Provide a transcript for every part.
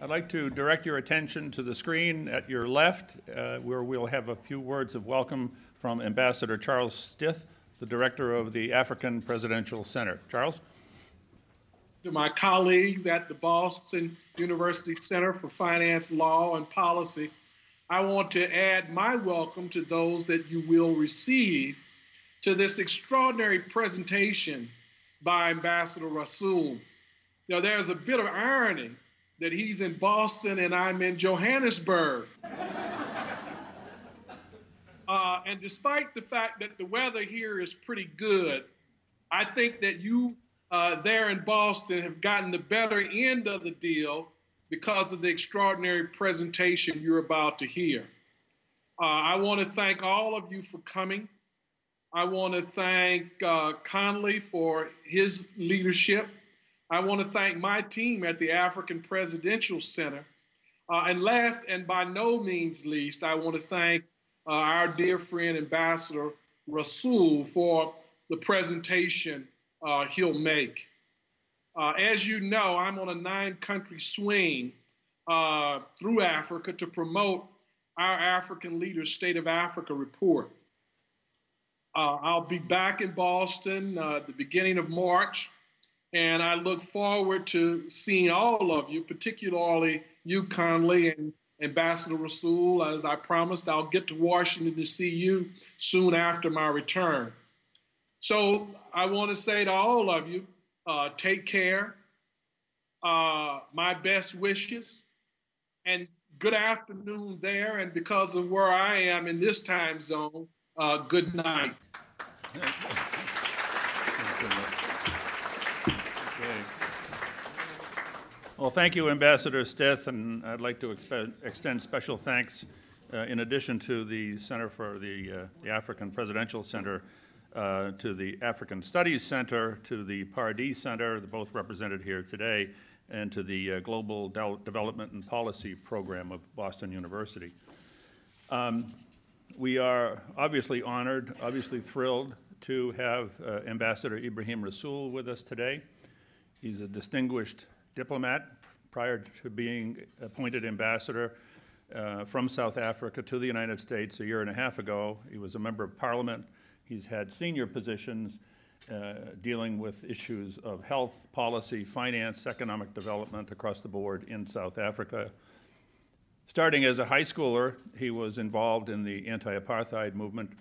I'd like to direct your attention to the screen at your left, where we'll have a few words of welcome from Ambassador Charles Stith, the director of the African Presidential Center. Charles? To my colleagues at the Boston University Center for Finance, Law, and Policy, I want to add my welcome to those that you will receive to this extraordinary presentation by Ambassador Rasool. You know, there's a bit of irony that he's in Boston and I'm in Johannesburg. And despite the fact that the weather here is pretty good, I think that you there in Boston have gotten the better end of the deal because of the extraordinary presentation you're about to hear. I want to thank all of you for coming. I want to thank Conley for his leadership. I want to thank my team at the African Presidential Center. And last and by no means least, I want to thank our dear friend, Ambassador Rasool, for the presentation he'll make. As you know, I'm on a 9-country swing through Africa to promote our African Leaders State of Africa report. I'll be back in Boston at the beginning of March, and I look forward to seeing all of you, particularly you, Conley, and Ambassador Rasool. As I promised, I'll get to Washington to see you soon after my return. So I want to say to all of you, take care, my best wishes, and good afternoon there. And because of where I am in this time zone, good night. Well, thank you, Ambassador Stith, and I'd like to extend special thanks, in addition to the Center for the African Presidential Center, to the African Studies Center, to the Pardee Center, they're both represented here today, and to the Global Development and Policy Program of Boston University. We are obviously honored, obviously thrilled to have Ambassador Ebrahim Rasool with us today. He's a distinguished diplomat. Prior to being appointed ambassador from South Africa to the United States a year and a half ago, he was a member of Parliament. He's had senior positions dealing with issues of health, policy, finance, economic development across the board in South Africa. Starting as a high schooler, he was involved in the anti-apartheid movement,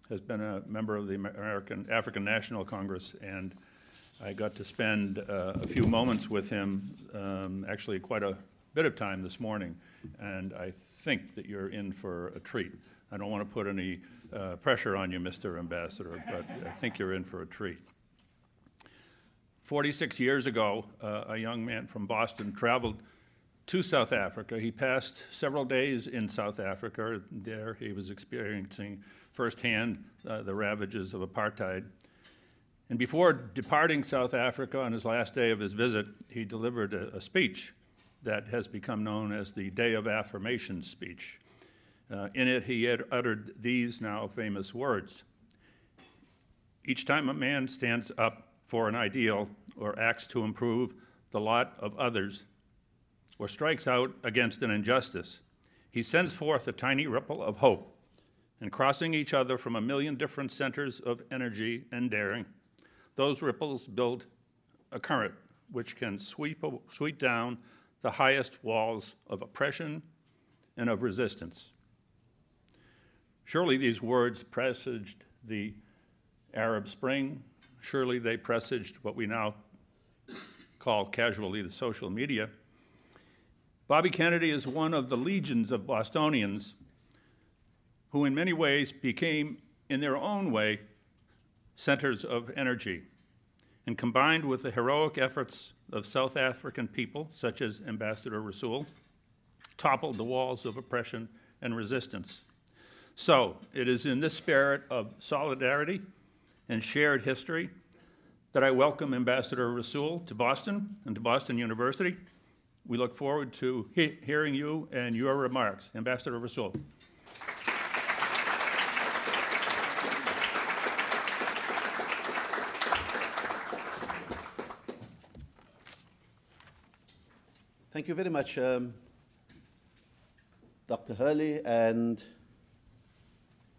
has been a member of the African National Congress, and I got to spend a few moments with him, actually quite a bit of time this morning, and I think that you're in for a treat. I don't want to put any pressure on you, Mr. Ambassador, but I think you're in for a treat. 46 years ago, a young man from Boston traveled to South Africa. He passed several days in South Africa. There he was experiencing firsthand the ravages of apartheid. And before departing South Africa on his last day of his visit, he delivered a speech that has become known as the Day of Affirmation speech. In it, he had uttered these now famous words: "Each time a man stands up for an ideal or acts to improve the lot of others or strikes out against an injustice, he sends forth a tiny ripple of hope, and crossing each other from a million different centers of energy and daring, those ripples build a current which can sweep down the highest walls of oppression and of resistance." Surely these words presaged the Arab Spring. Surely they presaged what we now call casually the social media. Bobby Kennedy is one of the legions of Bostonians who in many ways became, in their own way, centers of energy, and combined with the heroic efforts of South African people, such as Ambassador Rasool, toppled the walls of oppression and resistance. So it is in this spirit of solidarity and shared history that I welcome Ambassador Rasool to Boston and to Boston University. We look forward to hearing you and your remarks. Ambassador Rasool. Thank you very much, Dr. Hurley and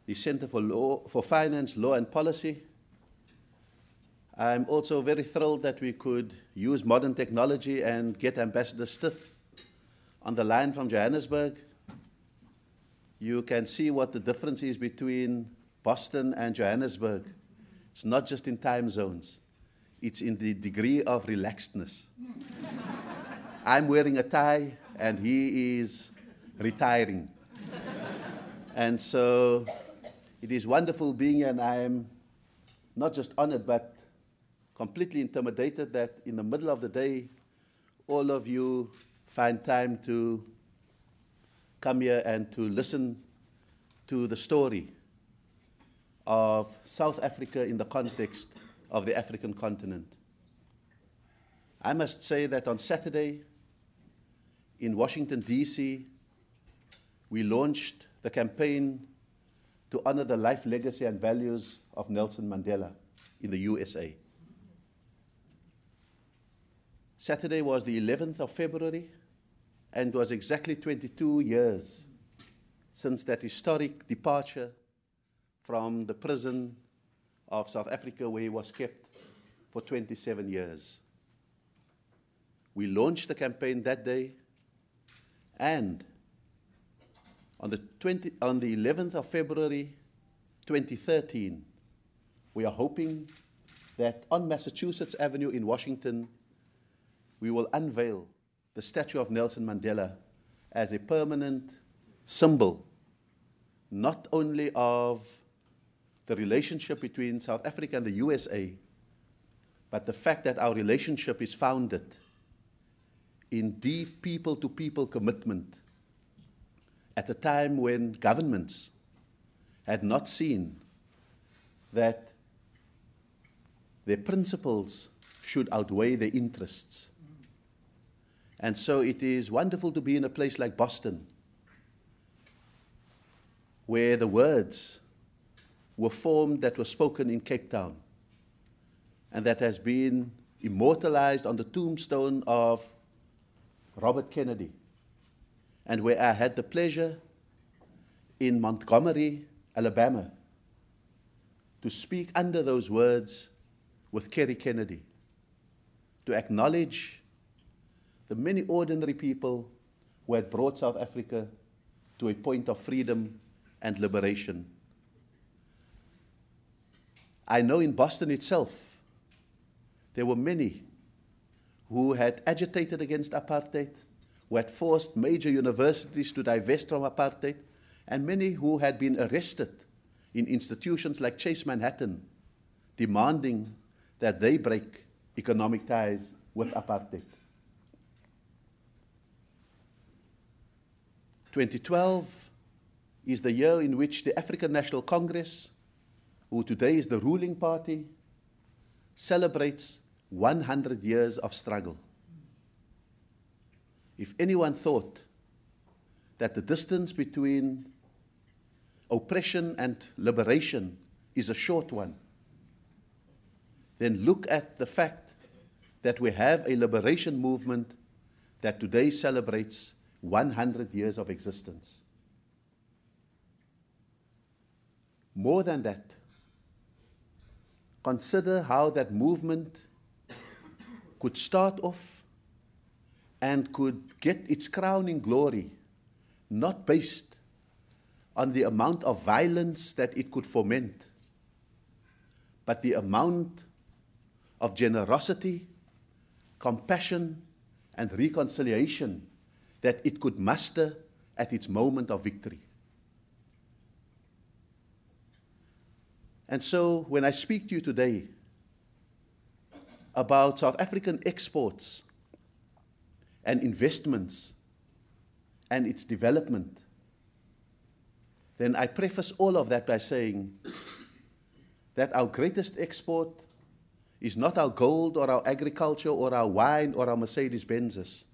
the Center for Finance, Law and Policy. I'm also very thrilled that we could use modern technology and get Ambassador Stith on the line from Johannesburg. You can see what the difference is between Boston and Johannesburg. It's not just in time zones. It's in the degree of relaxedness. I'm wearing a tie, and he is retiring. And so it is wonderful being here, and I am not just honored, but completely intimidated that in the middle of the day, all of you find time to come here and to listen to the story of South Africa in the context of the African continent. I must say that on Saturday in Washington, D.C., we launched the campaign to honor the life, legacy, and values of Nelson Mandela in the USA. Saturday was the 11th of February, and it was exactly 22 years since that historic departure from the prison of South Africa, where he was kept for 27 years. We launched the campaign that day, and on the 11th of February 2013, we are hoping that on Massachusetts Avenue in Washington, we will unveil the statue of Nelson Mandela as a permanent symbol, not only of the relationship between South Africa and the USA, but the fact that our relationship is founded in deep people-to-people commitment at a time when governments had not seen that their principles should outweigh their interests. And so it is wonderful to be in a place like Boston, where the words were formed that were spoken in Cape Town, and that has been immortalized on the tombstone of Robert Kennedy, and where I had the pleasure in Montgomery, Alabama, to speak under those words with Kerry Kennedy, to acknowledge the many ordinary people who had brought South Africa to a point of freedom and liberation. I know in Boston itself, there were many who had agitated against apartheid, who had forced major universities to divest from apartheid, and many who had been arrested in institutions like Chase Manhattan, demanding that they break economic ties with apartheid. 2012 is the year in which the African National Congress, who today is the ruling party, celebrates 100 years of struggle. If anyone thought that the distance between oppression and liberation is a short one, then look at the fact that we have a liberation movement that today celebrates 100 years of existence. More than that, consider how that movement could start off and could get its crowning glory, not based on the amount of violence that it could foment, but the amount of generosity, compassion, and reconciliation that it could muster at its moment of victory. And so, when I speak to you today about South African exports and investments and its development, then I preface all of that by saying that our greatest export is not our gold or our agriculture or our wine or our Mercedes-Benzes.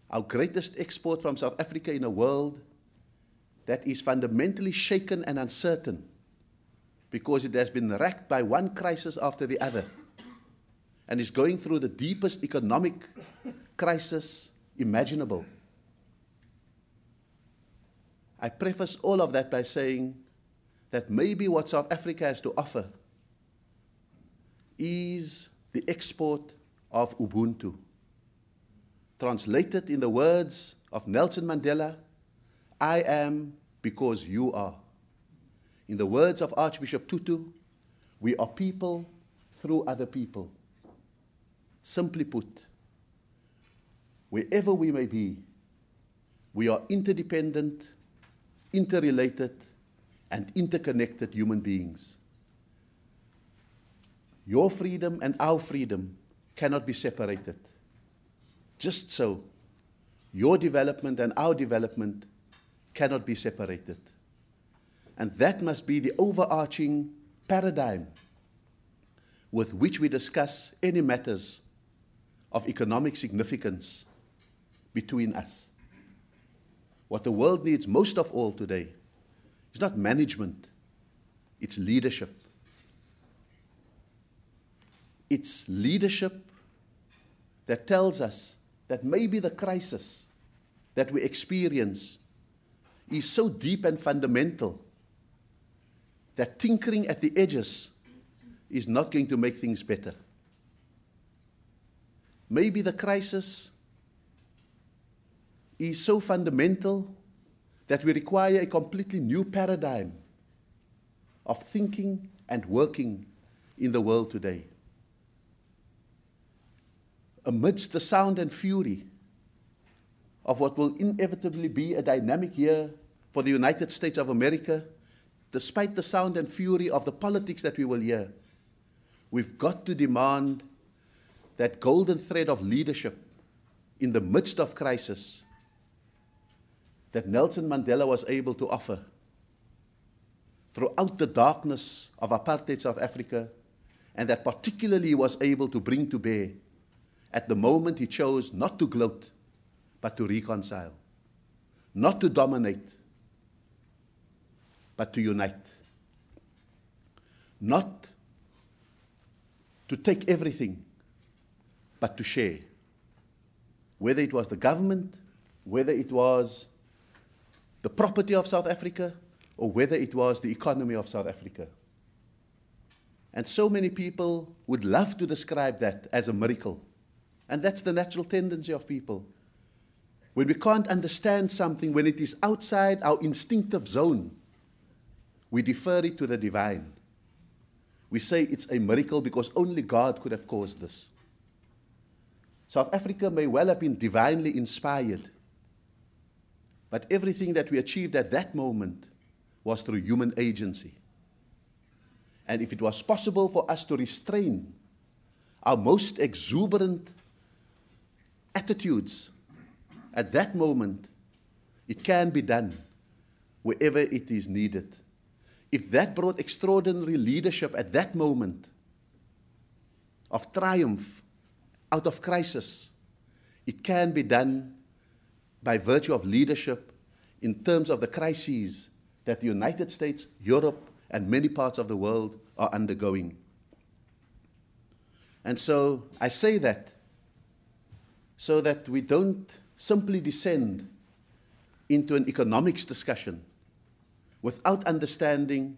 Our greatest export from South Africa in a world that is fundamentally shaken and uncertain because it has been racked by one crisis after the other, and is going through the deepest economic crisis imaginable. I preface all of that by saying that maybe what South Africa has to offer is the export of Ubuntu. Translated in the words of Nelson Mandela, I am because you are. In the words of Archbishop Tutu, we are people through other people. Simply put, wherever we may be, we are interdependent, interrelated, and interconnected human beings. Your freedom and our freedom cannot be separated. Just so, your development and our development cannot be separated. And that must be the overarching paradigm with which we discuss any matters of economic significance between us. What the world needs most of all today is not management, it's leadership. It's leadership that tells us that maybe the crisis that we experience is so deep and fundamental that tinkering at the edges is not going to make things better. Maybe the crisis is so fundamental that we require a completely new paradigm of thinking and working in the world today. Amidst the sound and fury of what will inevitably be a dynamic year for the United States of America, despite the sound and fury of the politics that we will hear, we've got to demand that golden thread of leadership in the midst of crisis that Nelson Mandela was able to offer throughout the darkness of apartheid South Africa, and that particularly he was able to bring to bear at the moment he chose not to gloat, but to reconcile, not to dominate, but to unite, not to take everything, but to share, whether it was the government, whether it was the property of South Africa, or whether it was the economy of South Africa. And so many people would love to describe that as a miracle. And that's the natural tendency of people. When we can't understand something, when it is outside our instinctive zone, we defer it to the divine. We say it's a miracle because only God could have caused this. South Africa may well have been divinely inspired, but everything that we achieved at that moment was through human agency. And if it was possible for us to restrain our most exuberant attitudes at that moment, it can be done wherever it is needed. If that brought extraordinary leadership at that moment of triumph out of crisis, it can be done by virtue of leadership in terms of the crises that the United States, Europe, and many parts of the world are undergoing. And so I say that so that we don't simply descend into an economics discussion without understanding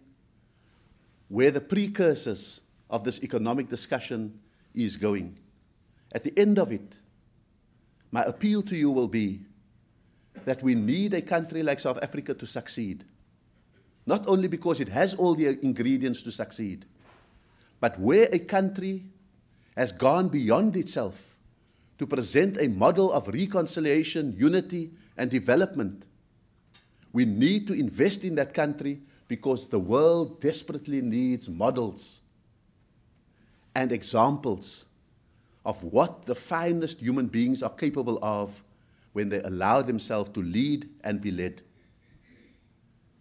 where the precursors of this economic discussion is going. At the end of it, my appeal to you will be that we need a country like South Africa to succeed. Not only because it has all the ingredients to succeed, but where a country has gone beyond itself to present a model of reconciliation, unity, and development. We need to invest in that country because the world desperately needs models and examples of what the finest human beings are capable of when they allow themselves to lead and be led.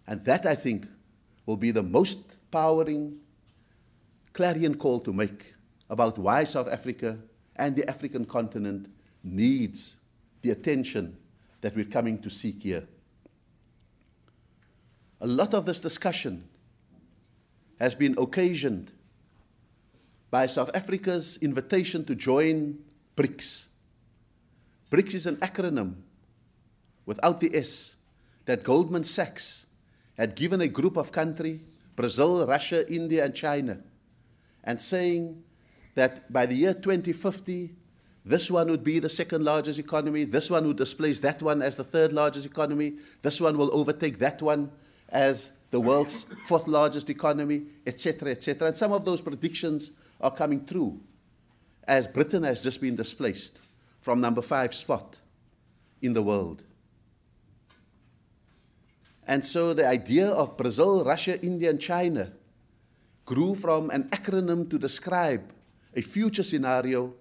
And that, I think, will be the most powering clarion call to make about why South Africa and the African continent needs the attention that we're coming to seek here. A lot of this discussion has been occasioned by South Africa's invitation to join BRICS. BRICS is an acronym without the S that Goldman Sachs had given a group of countries, Brazil, Russia, India, and China, and saying that by the year 2050, this one would be the second largest economy, this one would displace that one as the third largest economy, this one will overtake that one as the world's fourth largest economy, etc., etc. And some of those predictions are coming true, as Britain has just been displaced from number 5 spot in the world. And so the idea of Brazil, Russia, India, and China grew from an acronym to describe a future scenario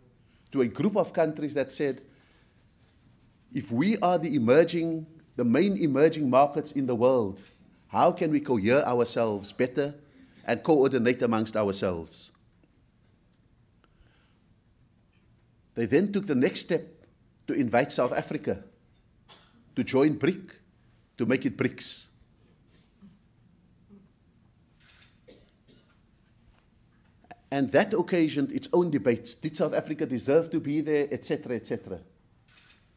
to a group of countries that said, if we are the main emerging markets in the world, how can we cohere ourselves better and coordinate amongst ourselves? They then took the next step to invite South Africa to join BRIC, to make it BRICS. And that occasioned its own debates. Did South Africa deserve to be there, etc., etc.?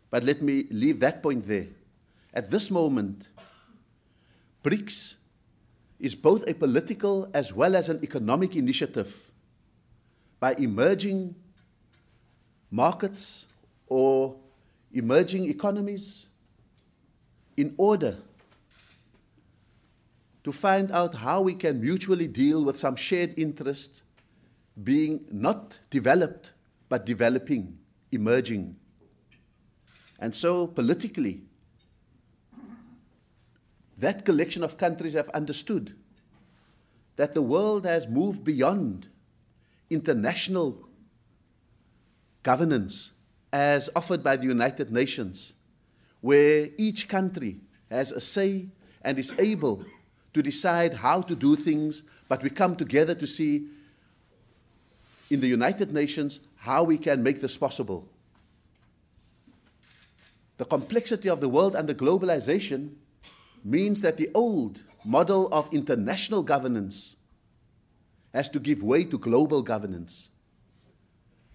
But let me leave that point there. At this moment, BRICS is both a political as well as an economic initiative by emerging markets or emerging economies in order to find out how we can mutually deal with some shared interests being not developed, but developing, emerging. And so politically, that collection of countries have understood that the world has moved beyond international governance as offered by the United Nations, where each country has a say and is able to decide how to do things, but we come together to see in the United Nations how we can make this possible. The complexity of the world under globalization means that the old model of international governance has to give way to global governance,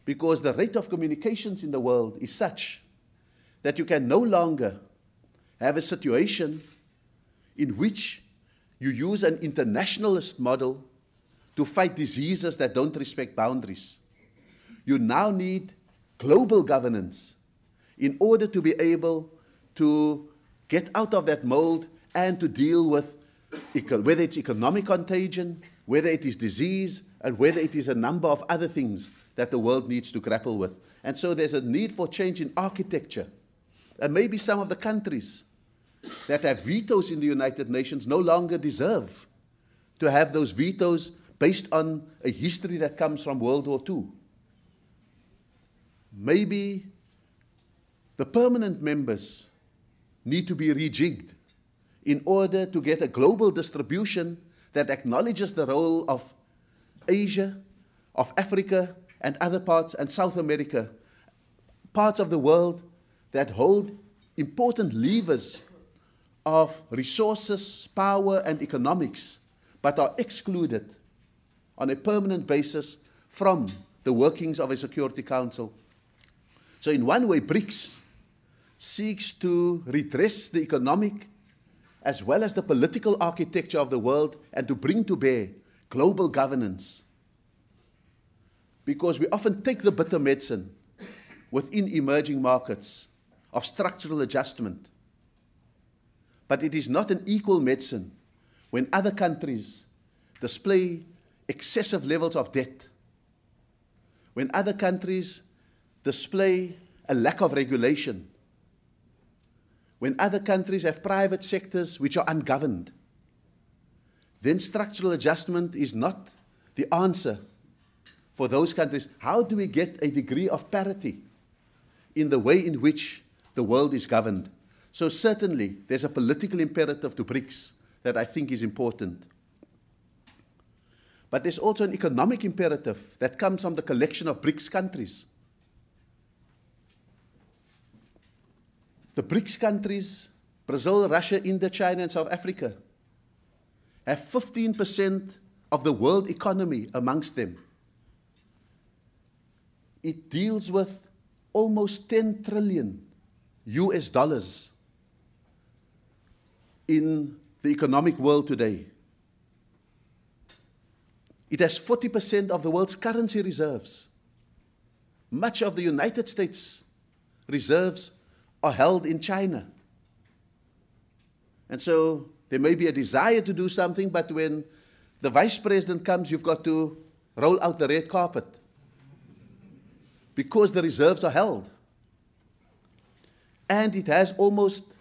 because the rate of communications in the world is such that you can no longer have a situation in which you use an internationalist model to fight diseases that don't respect boundaries. You now need global governance in order to be able to get out of that mold and to deal with whether it's economic contagion, whether it is disease, and whether it is a number of other things that the world needs to grapple with. And so there's a need for change in architecture. And maybe some of the countries that have vetoes in the United Nations no longer deserve to have those vetoes based on a history that comes from World War II. Maybe the permanent members need to be rejigged in order to get a global distribution that acknowledges the role of Asia, of Africa, and other parts, and South America, parts of the world that hold important levers of resources, power, and economics, but are excluded on a permanent basis from the workings of a Security Council. So in one way, BRICS seeks to redress the economic as well as the political architecture of the world and to bring to bear global governance. Because we often take the bitter medicine within emerging markets of structural adjustment. But it is not an equal medicine when other countries display excessive levels of debt, when other countries display a lack of regulation, when other countries have private sectors which are ungoverned. Then structural adjustment is not the answer for those countries. How do we get a degree of parity in the way in which the world is governed? So certainly there's a political imperative to BRICS that I think is important. But there's also an economic imperative that comes from the collection of BRICS countries. The BRICS countries, Brazil, Russia, India, China, and South Africa, have 15% of the world economy amongst them. it deals with almost 10 trillion US dollars in the economic world today. It has 40% of the world's currency reserves. Much of the United States reserves are held in China. And so there may be a desire to do something, but when the vice president comes, you've got to roll out the red carpet because the reserves are held. And it has almost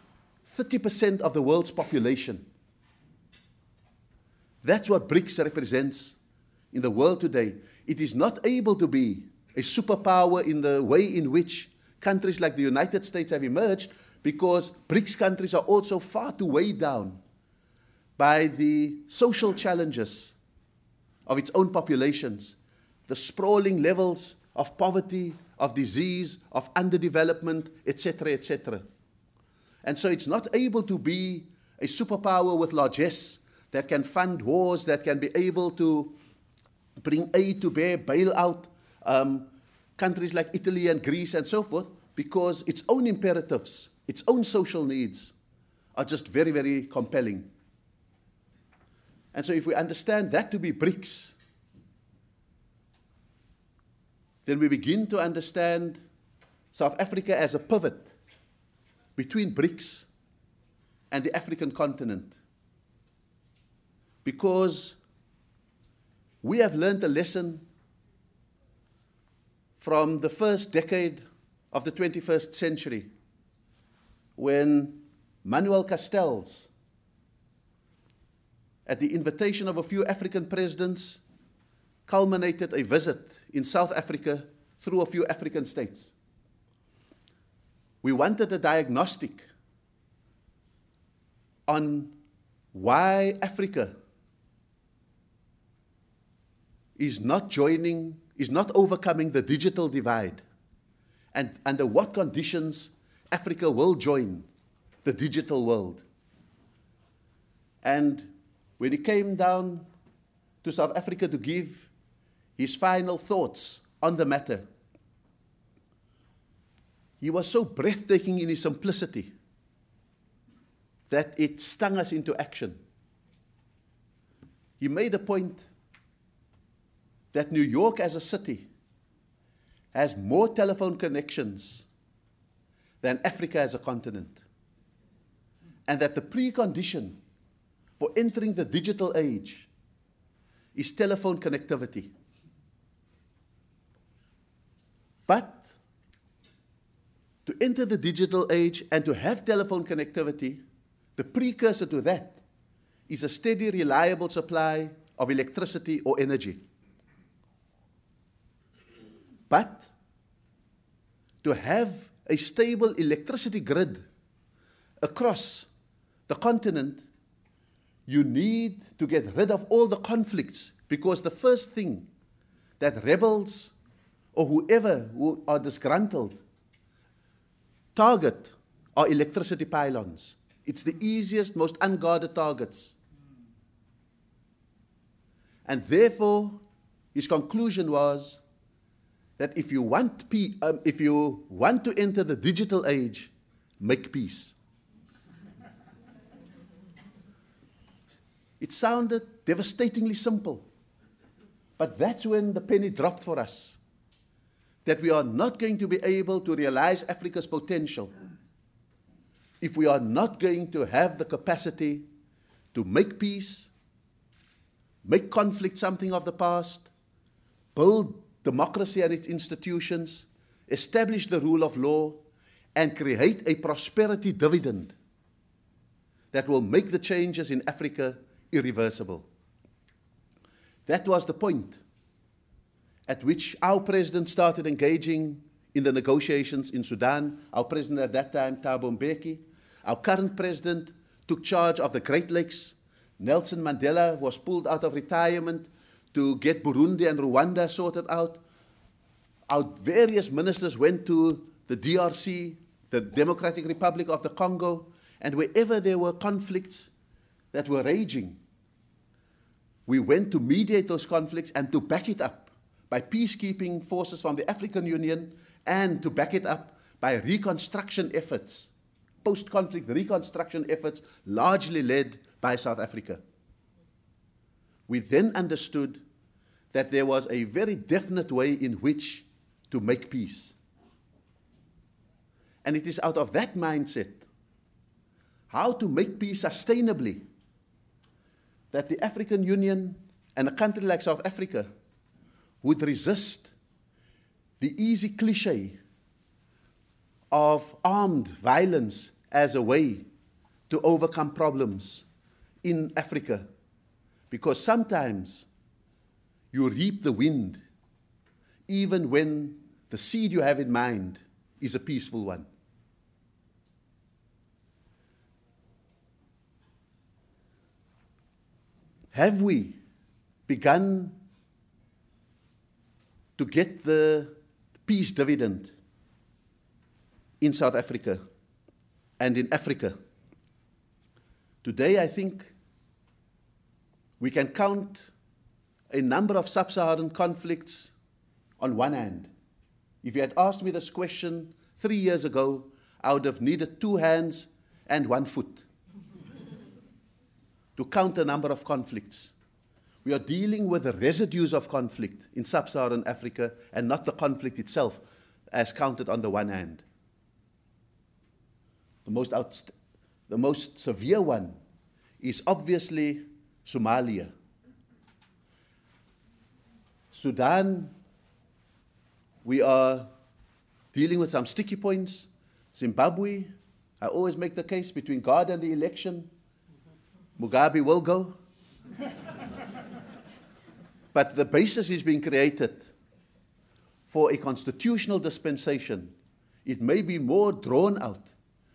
30% of the world's population. That's what BRICS represents in the world today. It is not able to be a superpower in the way in which countries like the United States have emerged, because BRICS countries are also far too weighed down by the social challenges of its own populations, the sprawling levels of poverty, of disease, of underdevelopment, etc., etc. And so it's not able to be a superpower with largesse that can fund wars, that can be able to bring aid to bear, bail out countries like Italy and Greece and so forth, because its own imperatives, its own social needs are just very, very compelling. And so if we understand that to be BRICS, then we begin to understand South Africa as a pivot between BRICS and the African continent. Because we have learned a lesson from the first decade of the 21st century, when Manuel Castells, at the invitation of a few African presidents, culminated a visit in South Africa through a few African states. We wanted a diagnostic on why Africa is not overcoming the digital divide, and under what conditions Africa will join the digital world. And when he came down to South Africa to give his final thoughts on the matter, he was so breathtaking in his simplicity that it stung us into action. He made a point that New York as a city has more telephone connections than Africa as a continent, and that the precondition for entering the digital age is telephone connectivity. But to enter the digital age and to have telephone connectivity, the precursor to that is a steady, reliable supply of electricity or energy. But to have a stable electricity grid across the continent, you need to get rid of all the conflicts, because the first thing that rebels or whoever who are disgruntled target are electricity pylons. It's the easiest, most unguarded targets. And therefore, his conclusion was that if you want to enter the digital age, make peace. It sounded devastatingly simple, but that's when the penny dropped for us, that we are not going to be able to realize Africa's potential if we are not going to have the capacity to make peace, make conflict something of the past, build democracy and its institutions, establish the rule of law, and create a prosperity dividend that will make the changes in Africa irreversible. That was the point at which our president started engaging in the negotiations in Sudan. Our president at that time, Thabo Mbeki. Our current president took charge of the Great Lakes. Nelson Mandela was pulled out of retirement to get Burundi and Rwanda sorted out. Our various ministers went to the DRC, the Democratic Republic of the Congo, and wherever there were conflicts that were raging, we went to mediate those conflicts and to back it up by peacekeeping forces from the African Union, and to back it up by reconstruction efforts, post-conflict reconstruction efforts, largely led by South Africa. We then understood that there was a very definite way in which to make peace. And it is out of that mindset, how to make peace sustainably, that the African Union and a country like South Africa would resist the easy cliche of armed violence as a way to overcome problems in Africa. Because sometimes you reap the wind, even when the seed you have in mind is a peaceful one. Have we begun to get the peace dividend in South Africa and in Africa? Today, I think we can count a number of sub-Saharan conflicts on one hand. If you had asked me this question 3 years ago, I would have needed 2 hands and 1 foot to count the number of conflicts. We are dealing with the residues of conflict in sub-Saharan Africa and not the conflict itself as counted on the one hand. The most severe one is obviously Somalia. Sudan, we are dealing with some sticky points. Zimbabwe, I always make the case between God and the election. Mugabe will go. But the basis is being created for a constitutional dispensation. It may be more drawn out,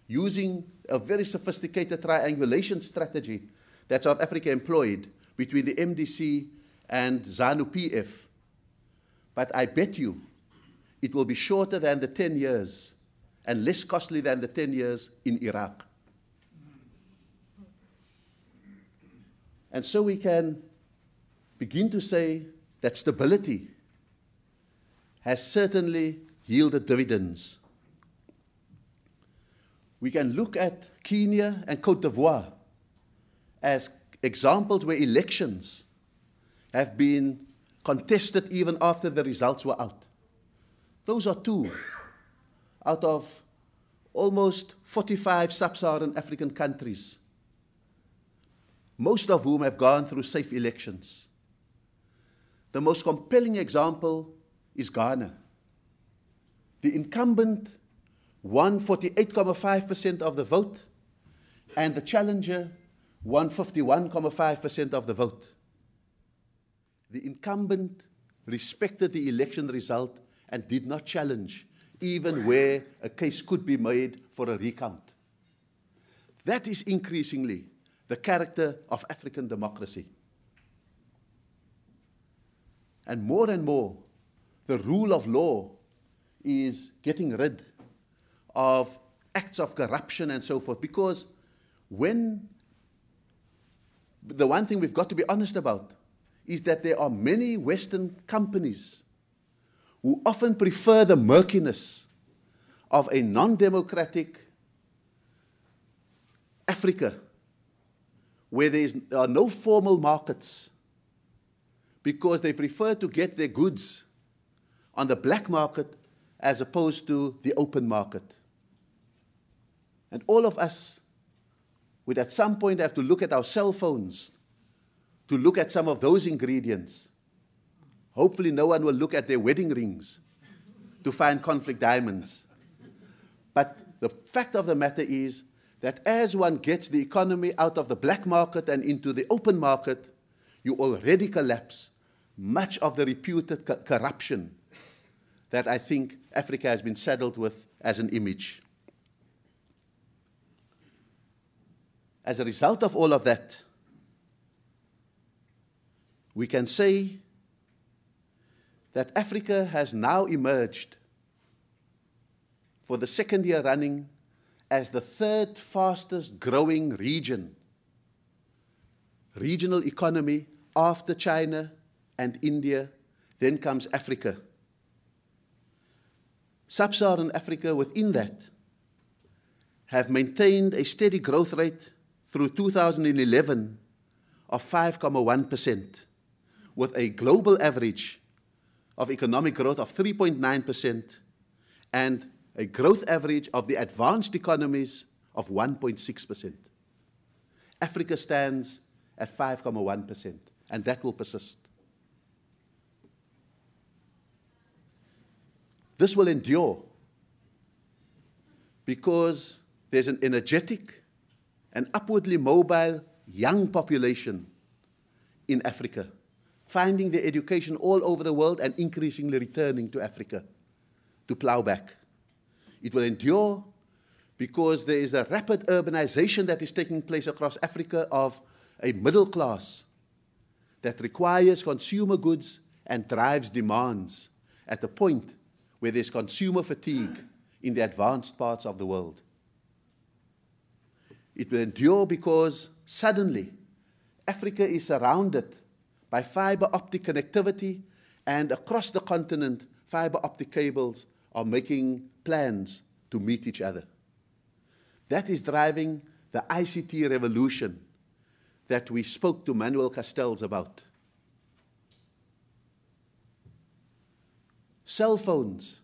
using a very sophisticated triangulation strategy that South Africa employed between the MDC and ZANU-PF. But I bet you it will be shorter than the 10 years and less costly than the 10 years in Iraq. And so we can begin to say that stability has certainly yielded dividends. We can look at Kenya and Cote d'Ivoire as examples where elections have been contested even after the results were out. Those are 2 out of almost 45 sub-Saharan African countries, most of whom have gone through safe elections. The most compelling example is Ghana. The incumbent won 48.5% of the vote, and the challenger won 51.5% of the vote. The incumbent respected the election result and did not challenge, even where a case could be made for a recount. That is increasingly the character of African democracy. And more, the rule of law is getting rid of acts of corruption and so forth, because when the one thing we've got to be honest about is that there are many Western companies who often prefer the murkiness of a non-democratic Africa, where there are no formal markets, because they prefer to get their goods on the black market as opposed to the open market. And all of us would at some point have to look at our cell phones to look at some of those ingredients. Hopefully no one will look at their wedding rings to find conflict diamonds. But the fact of the matter is that as one gets the economy out of the black market and into the open market, you already collapse much of the reputed corruption that I think Africa has been saddled with as an image. As a result of all of that, we can say that Africa has now emerged for the 2nd year running as the 3rd fastest growing regional economy after China and India Then comes Africa. Sub-Saharan Africa within that have maintained a steady growth rate through 2011 of 5.1%, with a global average of economic growth of 3.9% and a growth average of the advanced economies of 1.6%. Africa stands at 5.1%, and that will persist. This will endure because there's an energetic and upwardly mobile young population in Africa, finding their education all over the world and increasingly returning to Africa to plow back. It will endure because there is a rapid urbanization that is taking place across Africa of a middle class that requires consumer goods and drives demands at the point where there's consumer fatigue in the advanced parts of the world. It will endure because suddenly Africa is surrounded by fiber optic connectivity, and across the continent, fiber optic cables are making plans to meet each other. That is driving the ICT revolution that we spoke to Manuel Castells about. Cell phones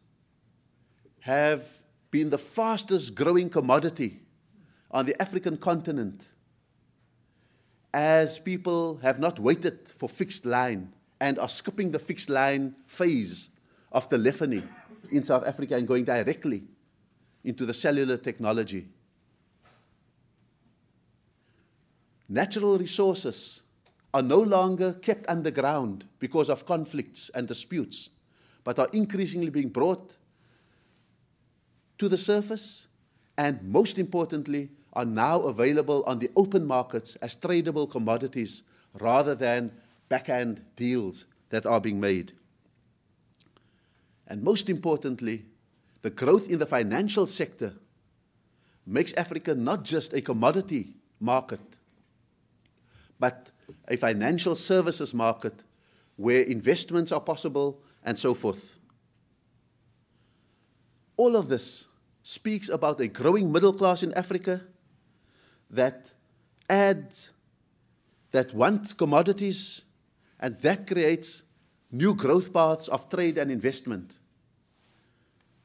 have been the fastest growing commodity on the African continent, as people have not waited for fixed line and are skipping the fixed line phase of telephony in South Africa and going directly into the cellular technology. Natural resources are no longer kept underground because of conflicts and disputes, but are increasingly being brought to the surface, and most importantly, are now available on the open markets as tradable commodities rather than backhand deals that are being made. And most importantly, the growth in the financial sector makes Africa not just a commodity market, but a financial services market where investments are possible and so forth. All of this speaks about a growing middle class in Africa that want commodities, and that creates new growth paths of trade and investment.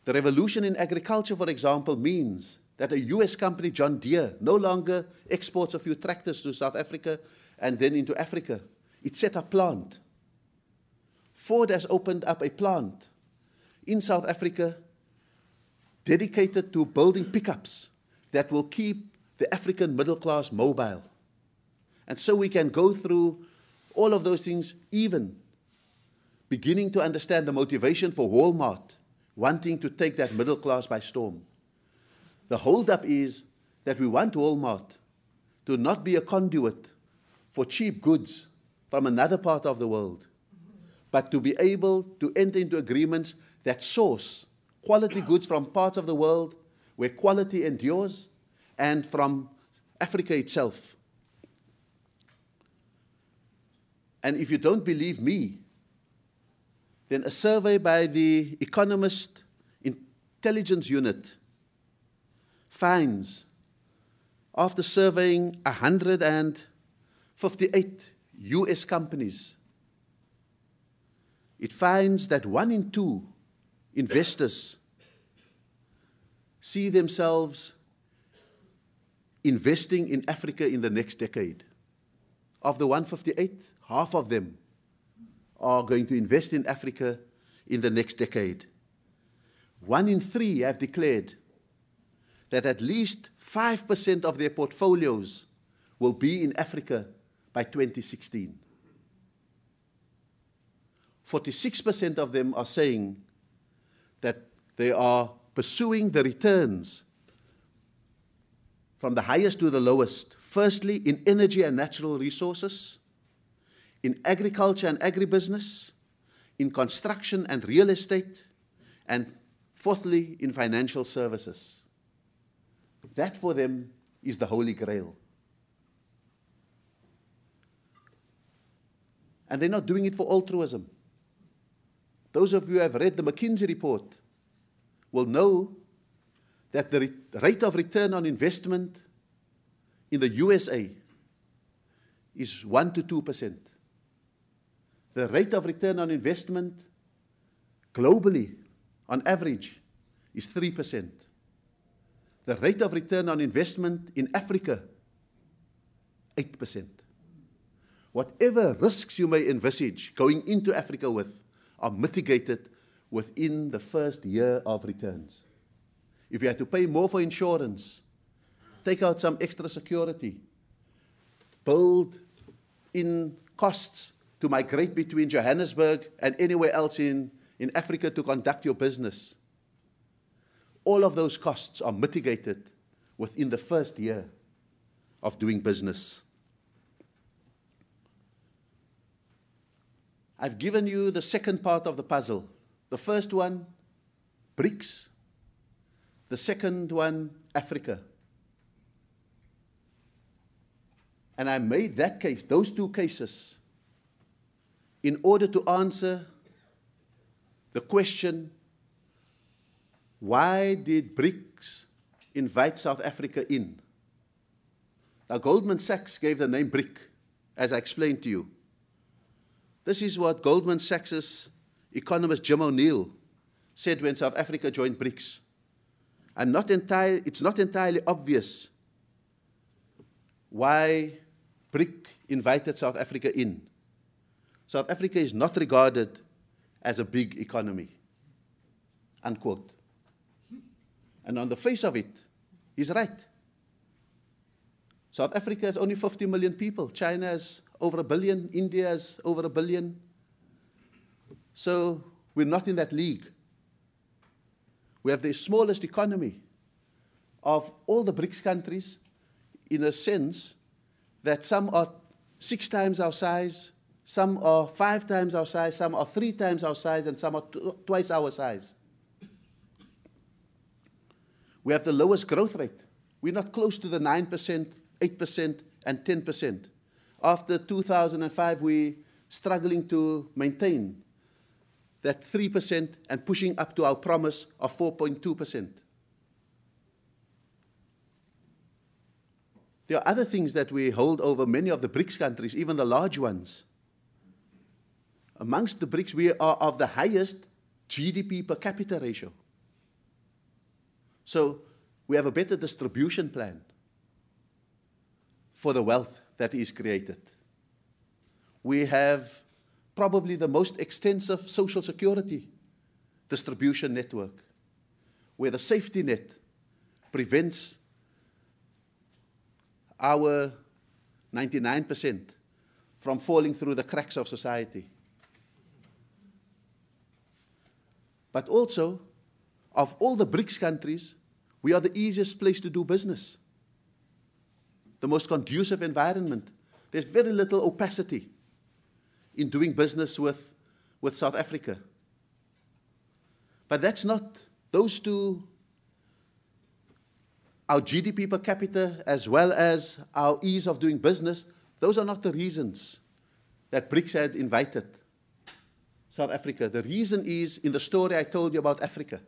The revolution in agriculture, for example, means that a US company, John Deere, no longer exports a few tractors to South Africa and then into Africa. It set up plant. Ford has opened up a plant in South Africa dedicated to building pickups that will keep the African middle class mobile. And so we can go through all of those things, even beginning to understand the motivation for Walmart wanting to take that middle class by storm. The holdup is that we want Walmart to not be a conduit for cheap goods from another part of the world, but to be able to enter into agreements that source quality goods from parts of the world where quality endures, and from Africa itself. And if you don't believe me, then a survey by the Economist Intelligence Unit finds, after surveying 158 US companies, it finds that 1 in 2 investors see themselves investing in Africa in the next decade. Of the 158, half of them are going to invest in Africa in the next decade. 1 in 3 have declared that at least 5% of their portfolios will be in Africa by 2016. 46% of them are saying that they are pursuing the returns from the highest to the lowest, firstly in energy and natural resources, in agriculture and agribusiness, in construction and real estate, and fourthly, in financial services. That for them is the Holy Grail. And they're not doing it for altruism. those of you who have read the McKinsey report will know that the rate of return on investment in the USA is 1 to 2%. The rate of return on investment globally, on average, is 3%. The rate of return on investment in Africa, 8%. Whatever risks you may envisage going into Africa with are mitigated within the first year of returns. If you had to pay more for insurance, take out some extra security, build in costs to migrate between Johannesburg and anywhere else in Africa to conduct your business, all of those costs are mitigated within the first year of doing business. I've given you the second part of the puzzle. The first one, BRICS. The second one, Africa. And I made that case, those two cases, in order to answer the question, why did BRICS invite South Africa in? Now, Goldman Sachs gave the name BRIC, as I explained to you. This is what Goldman Sachs's economist Jim O'Neill said when South Africa joined BRICS. It's not entirely obvious why BRIC invited South Africa in. South Africa is not regarded as a big economy, unquote. And on the face of it, he's right. South Africa has only 50 million people. China has over 1 billion. India has over 1 billion. So we're not in that league. We have the smallest economy of all the BRICS countries, in a sense that some are 6 times our size, some are 5 times our size, some are 3 times our size, and some are twice our size. We have the lowest growth rate. We're not close to the 9%, 8%, and 10%. After 2005, we're struggling to maintain that 3% and pushing up to our promise of 4.2%. There are other things that we hold over many of the BRICS countries, even the large ones. Amongst the BRICS, we are of the highest GDP per capita ratio. So we have a better distribution plan for the wealth that is created. We have probably the most extensive social security distribution network, where the safety net prevents our 99% from falling through the cracks of society. But also, of all the BRICS countries, we are the easiest place to do business, the most conducive environment. There's very little opacity in doing business with South Africa. But that's not, those two, our GDP per capita as well as our ease of doing business, those are not the reasons that BRICS had invited South Africa. The reason is in the story I told you about Africa.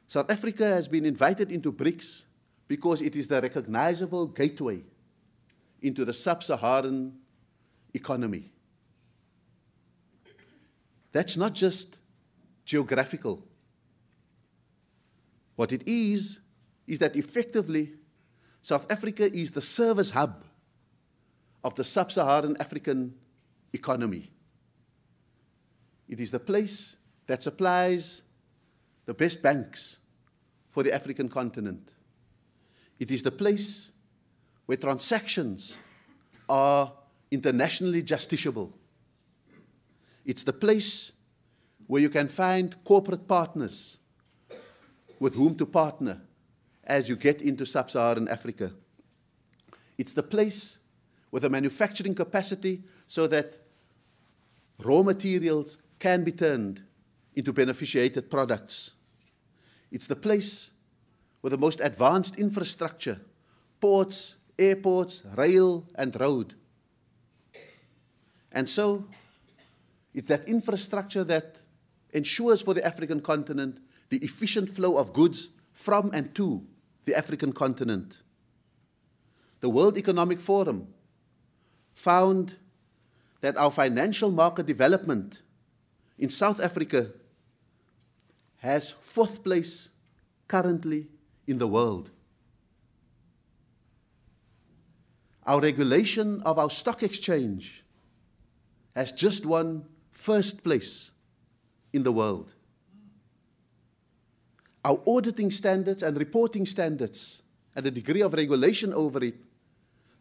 South Africa has been invited into BRICS because it is the recognizable gateway into the sub-Saharan economy. That's not just geographical. What it is that effectively South Africa is the service hub of the sub-Saharan African economy. It is the place that supplies the best banks for the African continent. It is the place where transactions are internationally justiciable. It's the place where you can find corporate partners with whom to partner as you get into sub-Saharan Africa. It's the place with a manufacturing capacity so that raw materials can be turned into beneficiated products. It's the place with the most advanced infrastructure, ports, airports, rail, and road. And so, It's that infrastructure that ensures for the African continent the efficient flow of goods from and to the African continent. The World Economic Forum found that our financial market development in South Africa has 4th place currently in the world. Our regulation of our stock exchange has just won 1st place in the world. Our auditing standards and reporting standards and the degree of regulation over it,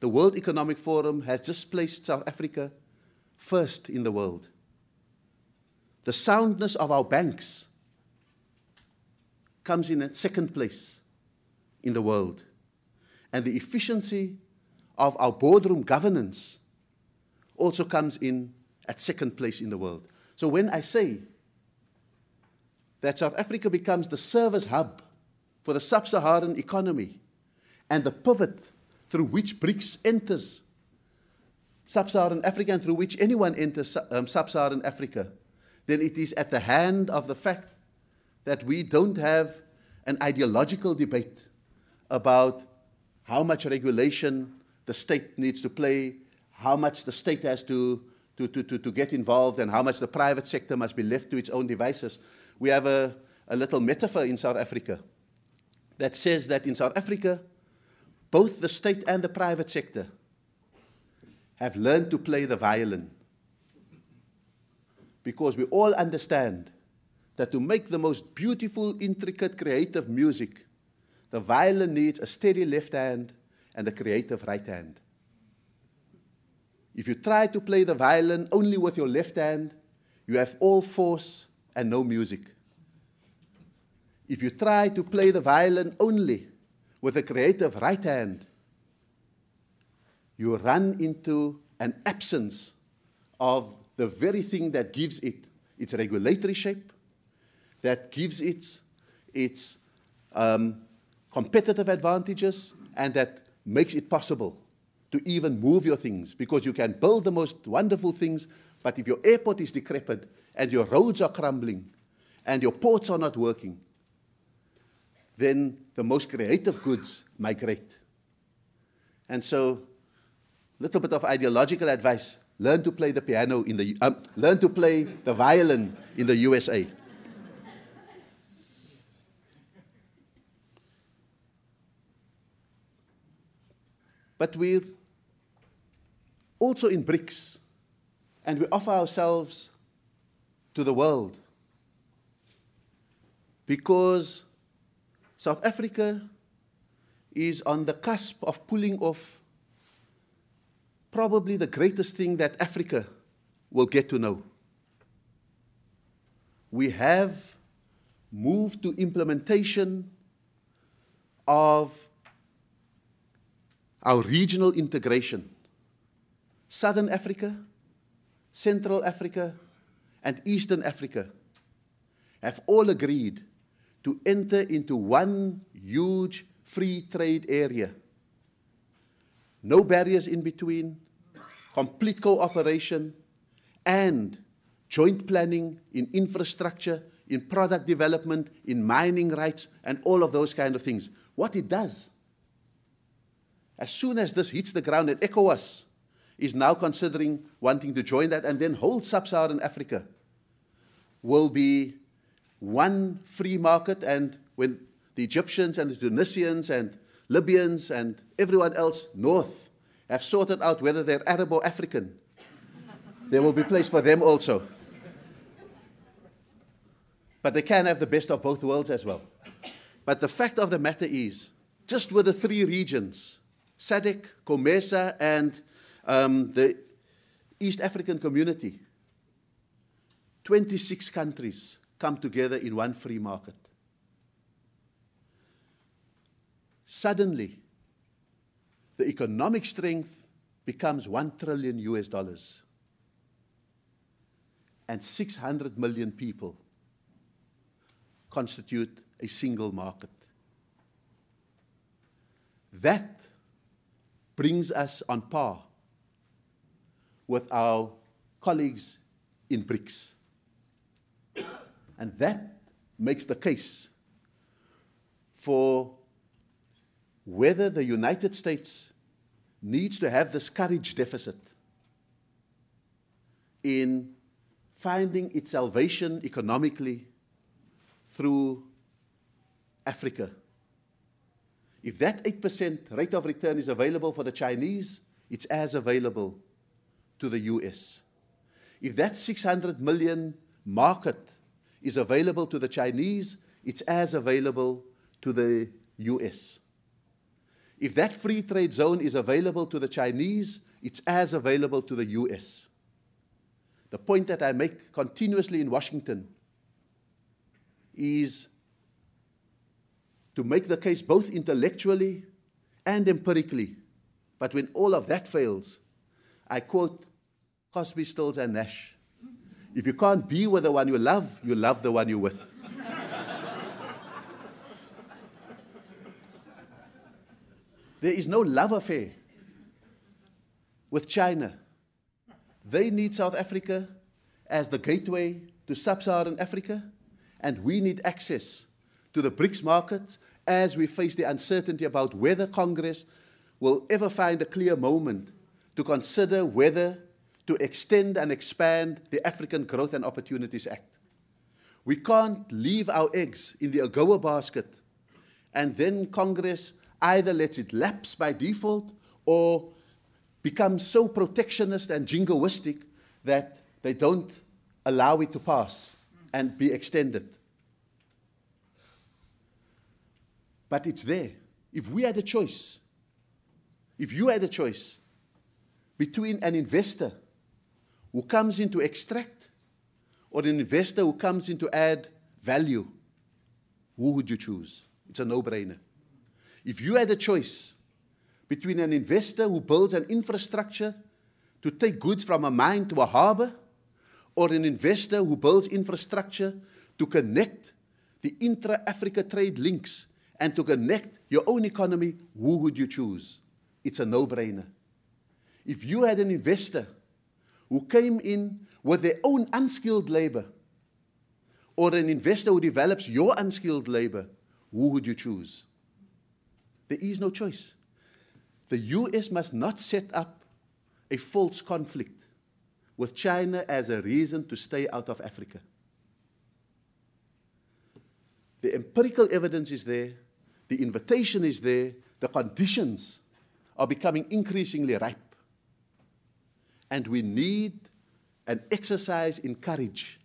the World Economic Forum has just placed South Africa 1st in the world. The soundness of our banks comes in at 2nd place in the world. And the efficiency of our boardroom governance also comes in at 2nd place in the world. So when I say that South Africa becomes the service hub for the sub-Saharan economy and the pivot through which BRICS enters sub-Saharan Africa and through which anyone enters sub-Saharan Africa, then it is at the hand of the fact that we don't have an ideological debate about how much regulation the state needs to play, how much the state has to get involved, and how much the private sector must be left to its own devices. We have a little metaphor in South Africa that says that in South Africa, both the state and the private sector have learned to play the violin. Because we all understand that to make the most beautiful, intricate, creative music, the violin needs a steady left hand and a creative right hand. If you try to play the violin only with your left hand, you have all force and no music. If you try to play the violin only with a creative right hand, you run into an absence of the very thing that gives it its regulatory shape, that gives it its competitive advantages, and that makes it possible to even move your things, because you can build the most wonderful things, but if your airport is decrepit and your roads are crumbling and your ports are not working, then the most creative goods migrate. And so, little bit of ideological advice: learn to play the piano in the learn to play the violin in the USA. But we're also in BRICS, and we offer ourselves to the world because South Africa is on the cusp of pulling off probably the greatest thing that Africa will get to know. We have moved to implementation of our regional integration. Southern Africa, Central Africa, and Eastern Africa have all agreed to enter into one huge free trade area. No barriers in between, complete cooperation, and joint planning in infrastructure, in product development, in mining rights, and all of those kind of things. What it does, as soon as this hits the ground, and ECOWAS is now considering wanting to join that, and then whole sub-Saharan Africa will be one free market, and when the Egyptians and the Tunisians and Libyans and everyone else north have sorted out whether they're Arab or African, there will be place for them also. But they can have the best of both worlds as well. But the fact of the matter is, just with the three regions, SADC, COMESA, and the East African Community, 26 countries come together in one free market. Suddenly, the economic strength becomes $1 trillion US, and 600 million people constitute a single market. That brings us on par with our colleagues in BRICS. And that makes the case for whether the United States needs to have this courage deficit in finding its salvation economically through Africa. If that 8% rate of return is available for the Chinese, it's as available to the US. If that 600 million market is available to the Chinese, it's as available to the US. If that free trade zone is available to the Chinese, it's as available to the US. The point that I make continuously in Washington is to make the case both intellectually and empirically. But when all of that fails, I quote Crosby, Stills, and Nash. If you can't be with the one you love the one you're with. There is no love affair with China. They need South Africa as the gateway to sub-Saharan Africa, and we need access to the BRICS market as we face the uncertainty about whether Congress will ever find a clear moment to consider whether to extend and expand the African Growth and Opportunities Act. We can't leave our eggs in the AGOA basket and then Congress either lets it lapse by default or becomes so protectionist and jingoistic that they don't allow it to pass and be extended. But it's there. If we had a choice, if you had a choice between an investor who comes in to extract or an investor who comes in to add value, who would you choose? It's a no-brainer. If you had a choice between an investor who builds an infrastructure to take goods from a mine to a harbor, or an investor who builds infrastructure to connect the intra-Africa trade links and to connect your own economy, who would you choose? It's a no-brainer. If you had an investor who came in with their own unskilled labor, or an investor who develops your unskilled labor, who would you choose? There is no choice. The US must not set up a false conflict with China as a reason to stay out of Africa. The empirical evidence is there, the invitation is there, the conditions are becoming increasingly ripe. And we need an exercise in courage,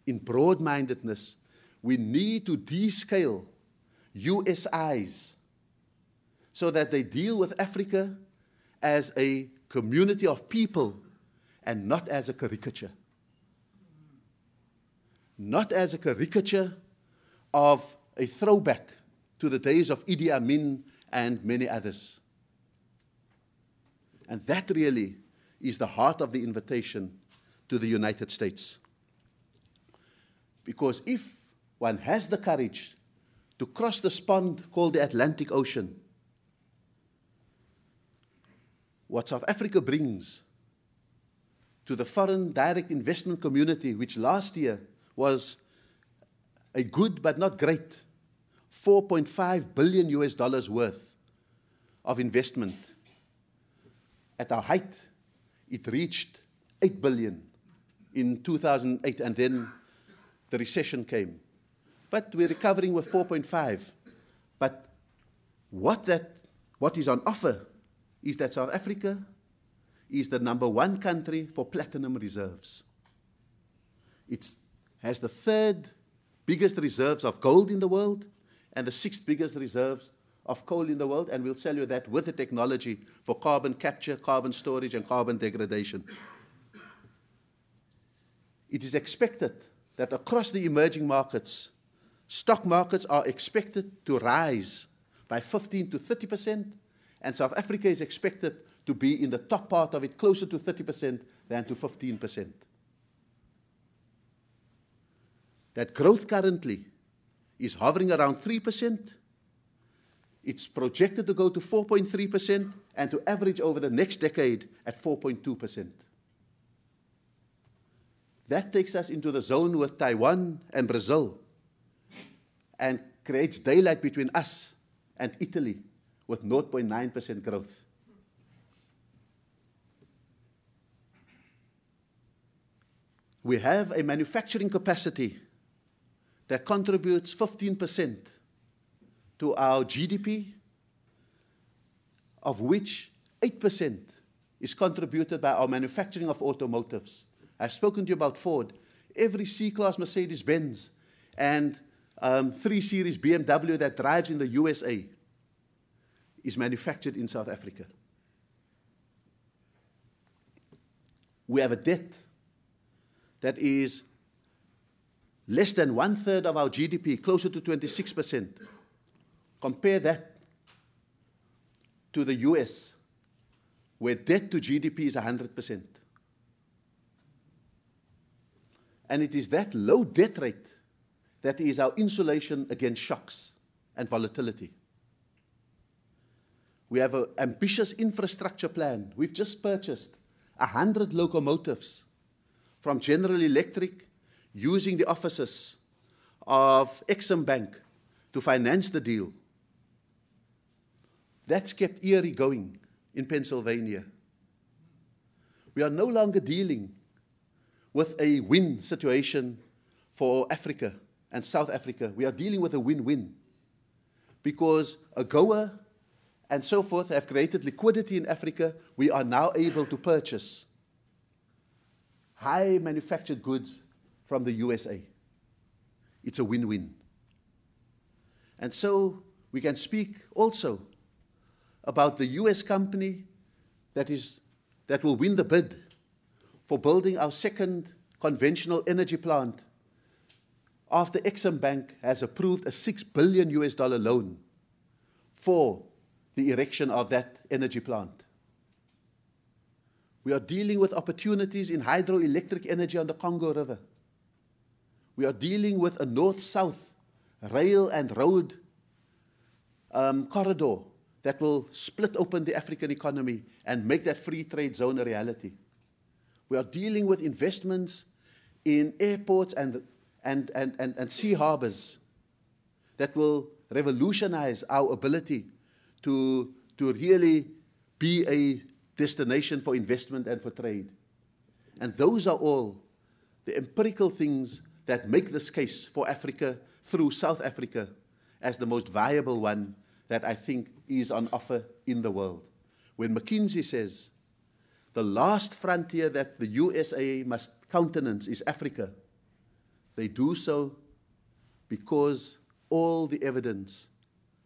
in broad-mindedness. We need to descale US eyes so that they deal with Africa as a community of people and not as a caricature. Not as a caricature of a throwback to the days of Idi Amin and many others. And that really is the heart of the invitation to the United States. Because if one has the courage to cross this pond called the Atlantic Ocean, what South Africa brings to the foreign direct investment community, which last year was a good but not great $4.5 billion worth of investment. At our height, it reached $8 billion in 2008, and then the recession came. But we're recovering with 4.5. But what is on offer is that South Africa is the #1 country for platinum reserves. It has the 3rd biggest reserves of gold in the world and the 6th biggest reserves of coal in the world, and we'll sell you that with the technology for carbon capture, carbon storage, and carbon degradation. It is expected that across the emerging markets, stock markets are expected to rise by 15 to 30%, and South Africa is expected to be in the top part of it, closer to 30% than to 15%. That growth currently is hovering around 3%. It's projected to go to 4.3% and to average over the next decade at 4.2%. That takes us into the zone with Taiwan and Brazil and creates daylight between us and Italy with 0.9% growth. We have a manufacturing capacity that contributes 15% to our GDP, of which 8% is contributed by our manufacturing of automotives. I've spoken to you about Ford. Every C-Class Mercedes-Benz and 3 Series BMW that drives in the USA is manufactured in South Africa. We have a debt that is less than 1/3 of our GDP, closer to 26%. Compare that to the US, where debt to GDP is 100%. And it is that low debt rate that is our insulation against shocks and volatility. We have an ambitious infrastructure plan. We've just purchased 100 locomotives from General Electric, using the offices of Exim Bank to finance the deal. That's kept Erie going in Pennsylvania. We are no longer dealing with a win situation for Africa and South Africa. We are dealing with a win-win because AGOA and so forth have created liquidity in Africa. We are now able to purchase high manufactured goods from the USA. It's a win-win. And so we can speak also about the US company that will win the bid for building our second conventional energy plant after Exim Bank has approved a $6 billion loan for the erection of that energy plant. We are dealing with opportunities in hydroelectric energy on the Congo River. We are dealing with a north-south rail and road corridor that will split open the African economy and make that free trade zone a reality. We are dealing with investments in airports and sea harbors that will revolutionize our ability to really be a destination for investment and for trade. And those are all the empirical things that make this case for Africa through South Africa as the most viable one that I think is on offer in the world. When McKinsey says the last frontier that the USA must countenance is Africa, they do so because all the evidence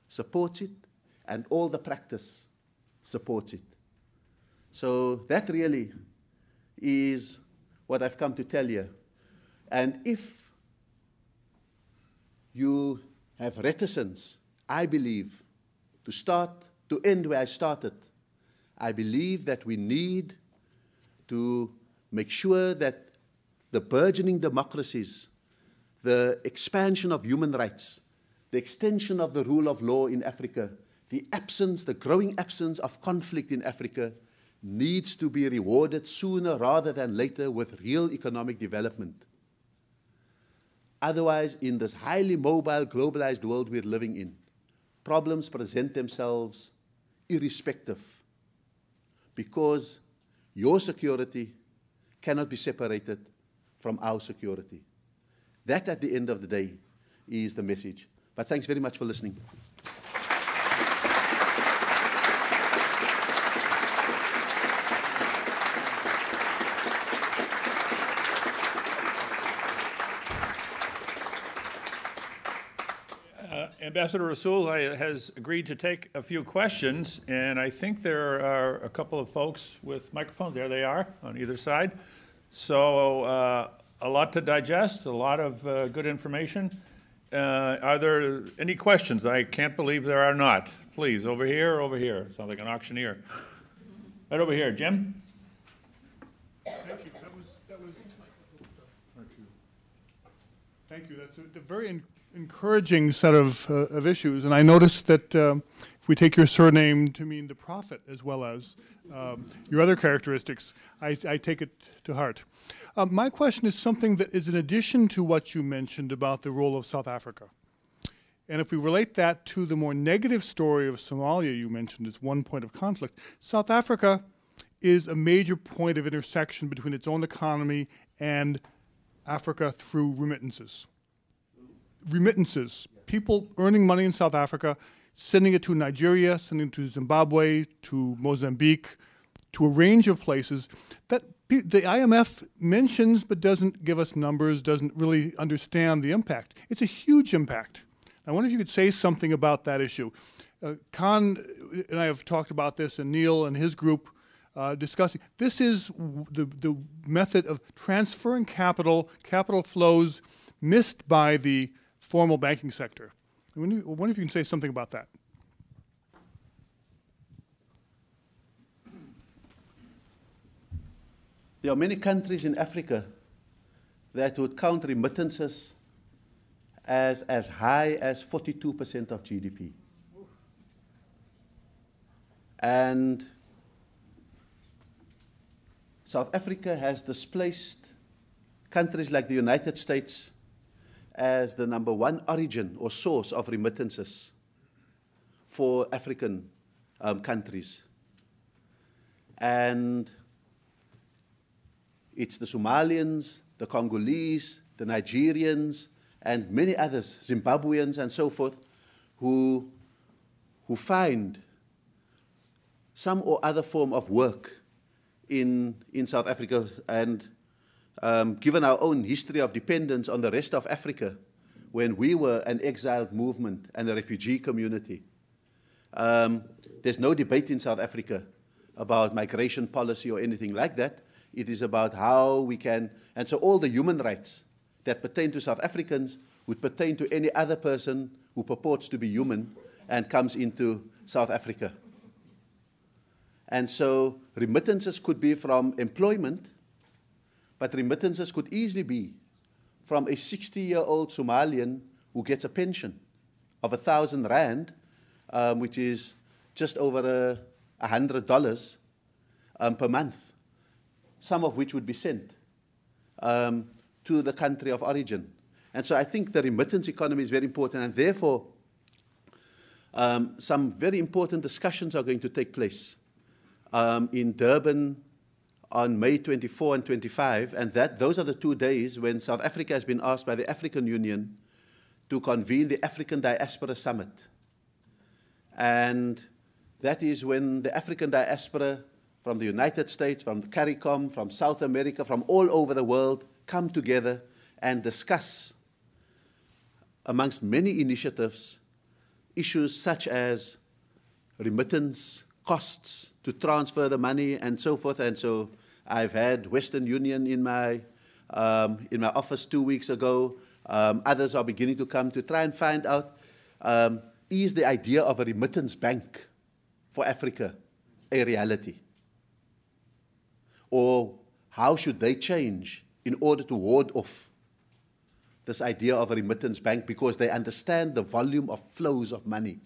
supports it and all the practice supports it. So that really is what I've come to tell you. And if you have reticence, I believe, to end where I started, I believe that we need to make sure that the burgeoning democracies, the expansion of human rights, the extension of the rule of law in Africa, the growing absence of conflict in Africa needs to be rewarded sooner rather than later with real economic development. Otherwise, in this highly mobile, globalized world we're living in, problems present themselves irrespective because your security cannot be separated from our security. That, at the end of the day, is the message. But thanks very much for listening. Ambassador Rasool has agreed to take a few questions, and I think there are a couple of folks with microphones. There they are on either side. So a lot to digest, a lot of good information. Are there any questions? I can't believe there are not. Please, over here, over here. Sounds like an auctioneer. Right over here, Jim. Thank you. Thank you. That's a very encouraging set of issues, and I noticed that if we take your surname to mean the prophet as well as your other characteristics, I take it to heart. My question is something that is in addition to what you mentioned about the role of South Africa. And if we relate that to the more negative story of Somalia you mentioned as one point of conflict, South Africa is a major point of intersection between its own economy and Africa through remittances. Remittances. People earning money in South Africa, sending it to Nigeria, sending it to Zimbabwe, to Mozambique, to a range of places that the IMF mentions but doesn't give us numbers, doesn't really understand the impact. It's a huge impact. I wonder if you could say something about that issue. Khan and I have talked about this, and Neil and his group discussing. This is the method of transferring capital flows missed by the formal banking sector. I wonder if you can say something about that. There are many countries in Africa that would count remittances as high as 42% of GDP. And South Africa has displaced countries like the United States as the #1 origin or source of remittances for African countries. And it's the Somalians, the Congolese, the Nigerians, and many others, Zimbabweans and so forth, who find some or other form of work in South Africa. And given our own history of dependence on the rest of Africa, when we were an exiled movement and a refugee community, there's no debate in South Africa about migration policy or anything like that. It is about how we can, and so all the human rights that pertain to South Africans would pertain to any other person who purports to be human and comes into South Africa. And so remittances could be from employment, but remittances could easily be from a 60-year-old Somalian who gets a pension of 1,000 rand, which is just over $100 per month, some of which would be sent to the country of origin. And so I think the remittance economy is very important, and therefore some very important discussions are going to take place in Durban on May 24 and 25, and those are the 2 days when South Africa has been asked by the African Union to convene the African Diaspora Summit. And that is when the African diaspora from the United States, from the CARICOM, from South America, from all over the world come together and discuss, amongst many initiatives, issues such as remittance, costs to transfer the money, and so forth. And so I've had Western Union in my office 2 weeks ago. Others are beginning to come to try and find out, is the idea of a remittance bank for Africa a reality? Or how should they change in order to ward off this idea of a remittance bank, because they understand the volume of flows of money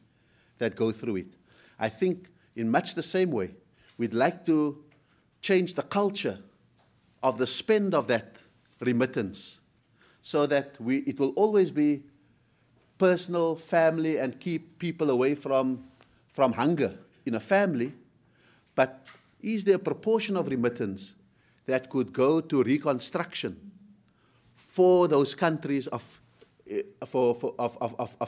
that go through it? I think in much the same way, we'd like to change the culture of the spend of that remittance so that it will always be personal, family, and keep people away from hunger in a family. But is there a proportion of remittance that could go to reconstruction for those countries of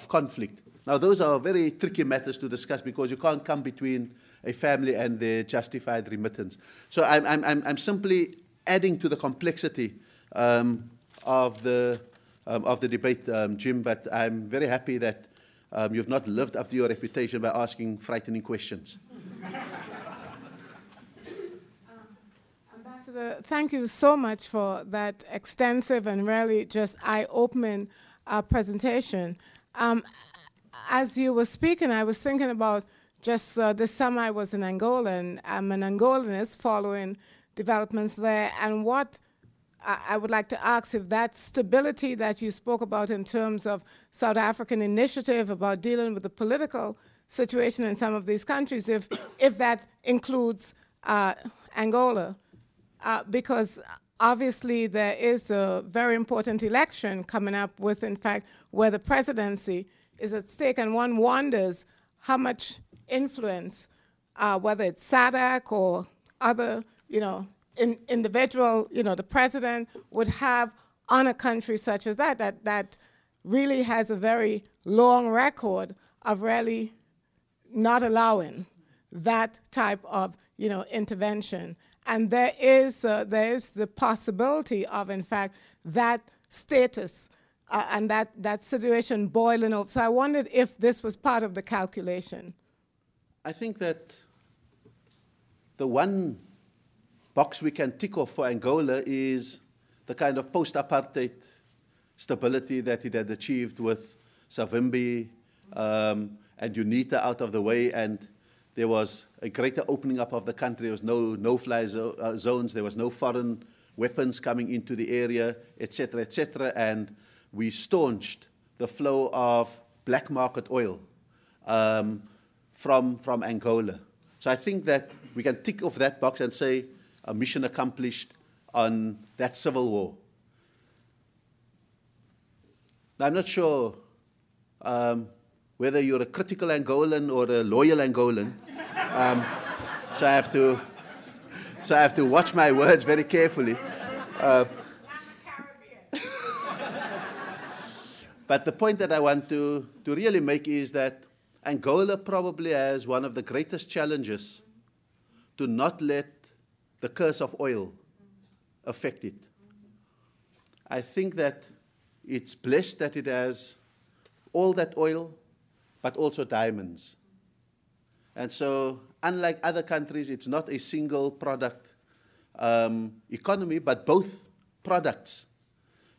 conflict? Now, those are very tricky matters to discuss, because you can't come between a family and their justified remittance. So I'm simply adding to the complexity of the debate, Jim. But I'm very happy that you've not lived up to your reputation by asking frightening questions. Ambassador, thank you so much for that extensive and really just eye-opening presentation. As you were speaking, I was thinking about just this summer I was in Angola, and I'm an Angolanist following developments there. And what I would like to ask, if that stability that you spoke about in terms of South African initiative about dealing with the political situation in some of these countries, if that includes Angola, because obviously, there is a very important election coming up with, in fact, where the presidency is at stake, and one wonders how much influence, whether it's SADC or other, individual, the president would have on a country such as that really has a very long record of really not allowing that type of, intervention. And there is the possibility of, in fact, that status and that situation boiling over. So I wondered if this was part of the calculation. I think that the one box we can tick off for Angola is the kind of post-apartheid stability that it had achieved with Savimbi and UNITA out of the way, and there was a greater opening up of the country. There was no-fly zones. There was no foreign weapons coming into the area, etc., and we staunched the flow of black market oil from Angola. So I think that we can tick off that box and say a mission accomplished on that civil war. Now, I'm not sure whether you're a critical Angolan or a loyal Angolan. So I have to watch my words very carefully. But the point that I want to really make is that Angola probably has one of the greatest challenges to not let the curse of oil affect it. I think that it's blessed that it has all that oil, but also diamonds. And so, unlike other countries, it's not a single product economy, but both products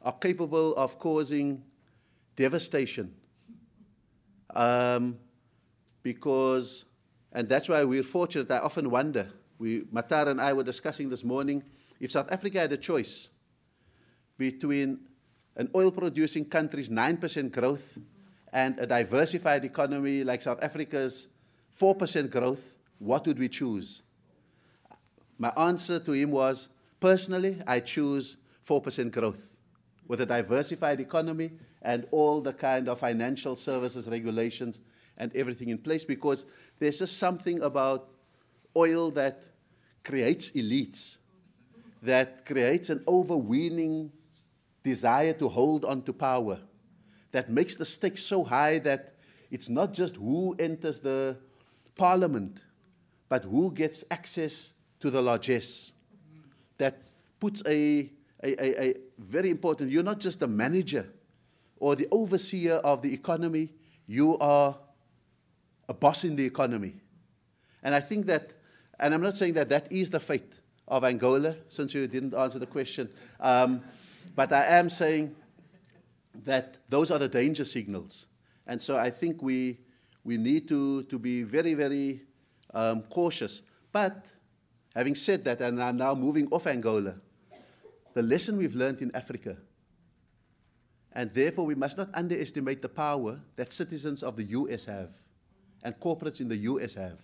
are capable of causing devastation. Because, and that's why we're fortunate. I often wonder, Matar and I were discussing this morning, if South Africa had a choice between an oil-producing country's 9% growth and a diversified economy like South Africa's 4% growth, what would we choose? My answer to him was, personally, I choose 4% growth with a diversified economy and all the kind of financial services regulations and everything in place, because there's just something about oil that creates elites, that creates an overweening desire to hold on to power, that makes the stakes so high that it's not just who enters the parliament, but who gets access to the largesse. That puts a very important, you're not just the manager or the overseer of the economy, you are a boss in the economy. And I think that, and I'm not saying that that is the fate of Angola, since you didn't answer the question, but I am saying that those are the danger signals. And so I think we need to be very, very cautious. But having said that, and I'm now moving off Angola, the lesson we've learned in Africa, and therefore we must not underestimate the power that citizens of the US have and corporates in the US have.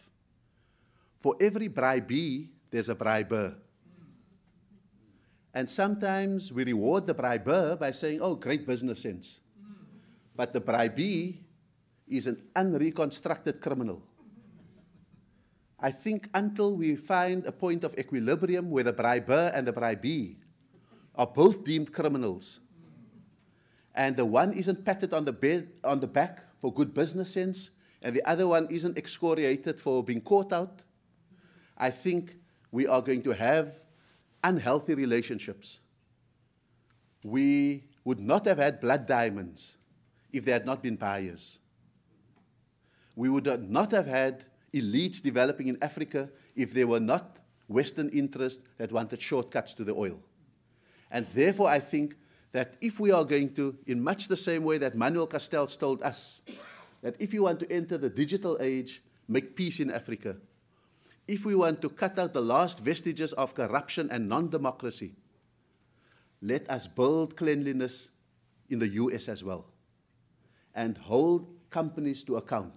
For every bribee, there's a briber. And sometimes we reward the briber by saying, oh, great business sense. But the bribee is an unreconstructed criminal. I think until we find a point of equilibrium where the briber and the bribee are both deemed criminals, and the one isn't patted on the back for good business sense, and the other one isn't excoriated for being caught out, I think we are going to have unhealthy relationships. We would not have had blood diamonds if there had not been buyers. We would not have had elites developing in Africa if there were not Western interests that wanted shortcuts to the oil. And therefore, I think that if we are going to, in much the same way that Manuel Castells told us, that if you want to enter the digital age, make peace in Africa. If we want to cut out the last vestiges of corruption and non-democracy, let us build cleanliness in the US as well and hold companies to account.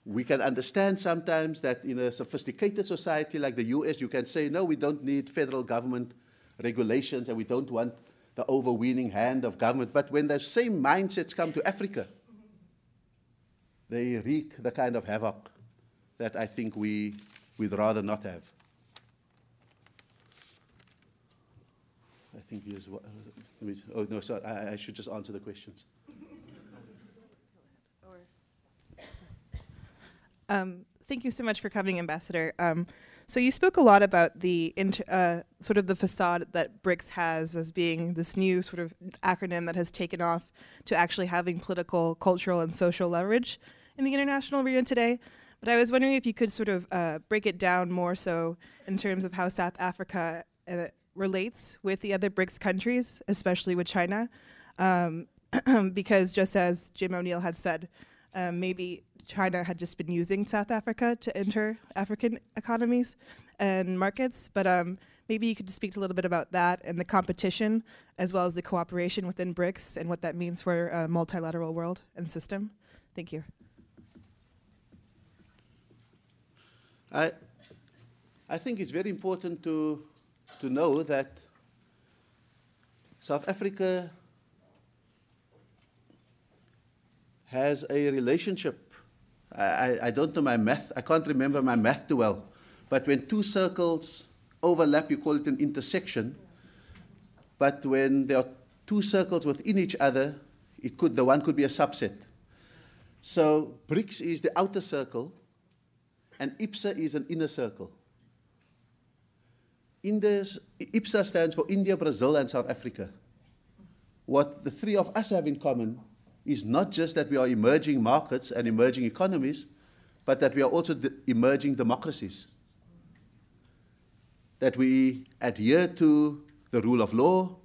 we can understand sometimes that in a sophisticated society like the US, you can say, no, we don't need federal government regulations and we don't want the overweening hand of government. But when those same mindsets come to Africa, they wreak the kind of havoc that I think we'd rather not have. I think here's what, oh no, sorry, I should just answer the questions. Thank you so much for coming, Ambassador. So you spoke a lot about the sort of the facade that BRICS has as being this new sort of acronym that has taken off to actually having political, cultural, and social leverage in the international arena today. But I was wondering if you could sort of break it down more so in terms of how South Africa relates with the other BRICS countries, especially with China. Because just as Jim O'Neill had said, maybe China had just been using South Africa to enter African economies and markets, but maybe you could just speak a little bit about that and the competition, as well as the cooperation within BRICS and what that means for a multilateral world and system. Thank you. I think it's very important to know that South Africa has a relationship. I don't know my math. I can't remember my math too well. But when two circles overlap, you call it an intersection. But when there are two circles within each other, the one could be a subset. So BRICS is the outer circle, and IPSA is an inner circle. IPSA stands for India, Brazil, and South Africa. What the three of us have in common is not just that we are emerging markets and emerging economies, but that we are also emerging democracies. That we adhere to the rule of law,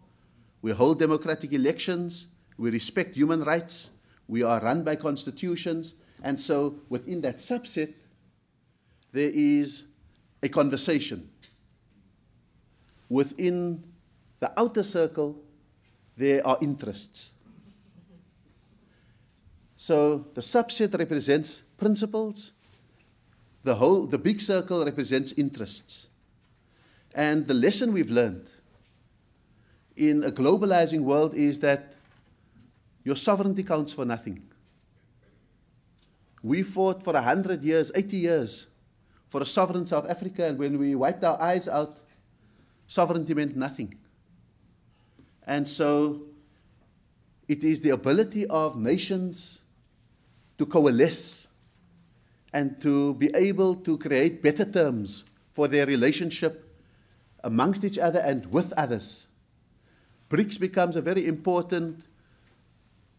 we hold democratic elections, we respect human rights, we are run by constitutions, and so within that subset, there is a conversation. Within the outer circle, there are interests. So the subset represents principles, the big circle represents interests. And the lesson we've learned in a globalizing world is that your sovereignty counts for nothing. We fought for 100 years, 80 years for a sovereign South Africa, and when we wiped our eyes out, sovereignty meant nothing. And so it is the ability of nations to coalesce and to be able to create better terms for their relationship amongst each other and with others. BRICS becomes a very important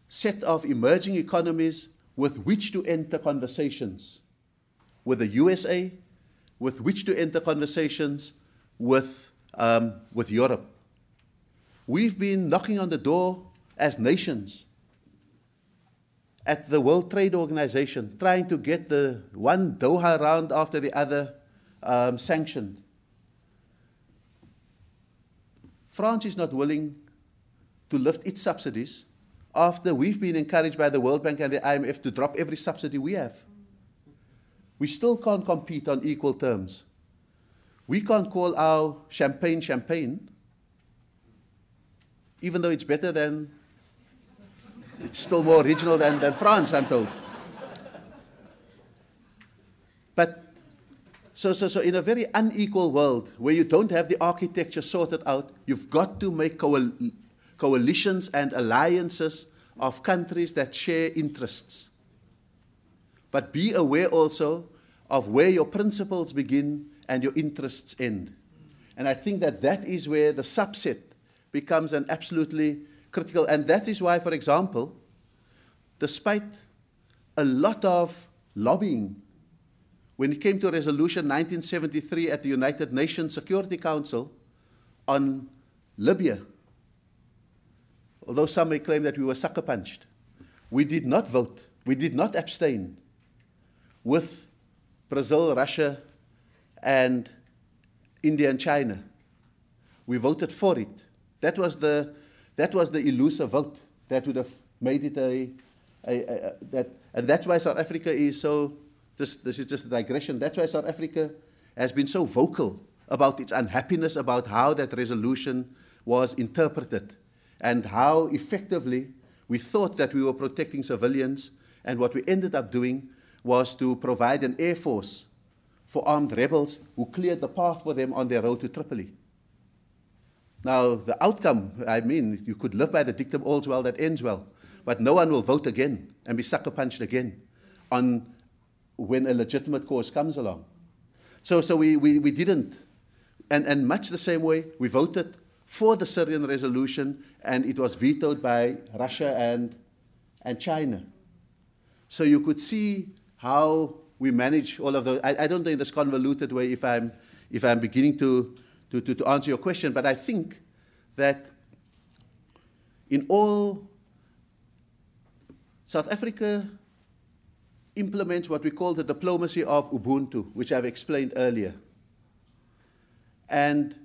set of emerging economies with which to enter conversations with the USA, with which to enter conversations with Europe. We've been knocking on the door as nations at the World Trade Organization, trying to get the one Doha round after the other sanctioned. France is not willing to lift its subsidies after we've been encouraged by the World Bank and the IMF to drop every subsidy we have. We still can't compete on equal terms. We can't call our champagne champagne, even though it's better than, it's still more original than France, I'm told. But so in a very unequal world where you don't have the architecture sorted out, you've got to make coalitions and alliances of countries that share interests. But be aware also of where your principles begin and your interests end. And I think that that is where the subset becomes an absolutely critical, and that is why, for example, despite a lot of lobbying, when it came to Resolution 1973 at the United Nations Security Council on Libya, although some may claim that we were sucker punched, we did not vote, we did not abstain with Brazil, Russia, and India and China. We voted for it. That was the elusive vote that would have made it and that's why South Africa is so this is just a digression. That's why South Africa has been so vocal about its unhappiness about how that resolution was interpreted and how effectively we thought that we were protecting civilians, and what we ended up doing was to provide an air force for armed rebels who cleared the path for them on their road to Tripoli. Now, the outcome, I mean, you could live by the dictum, all's well that ends well, but no one will vote again and be sucker punched again on when a legitimate cause comes along. So we didn't. And much the same way, we voted for the Syrian resolution, and it was vetoed by Russia and China. So you could see how we manage all of those. I don't know in this convoluted way if I'm beginning to answer your question, but I think that in all, South Africa implements what we call the diplomacy of Ubuntu, which I've explained earlier. And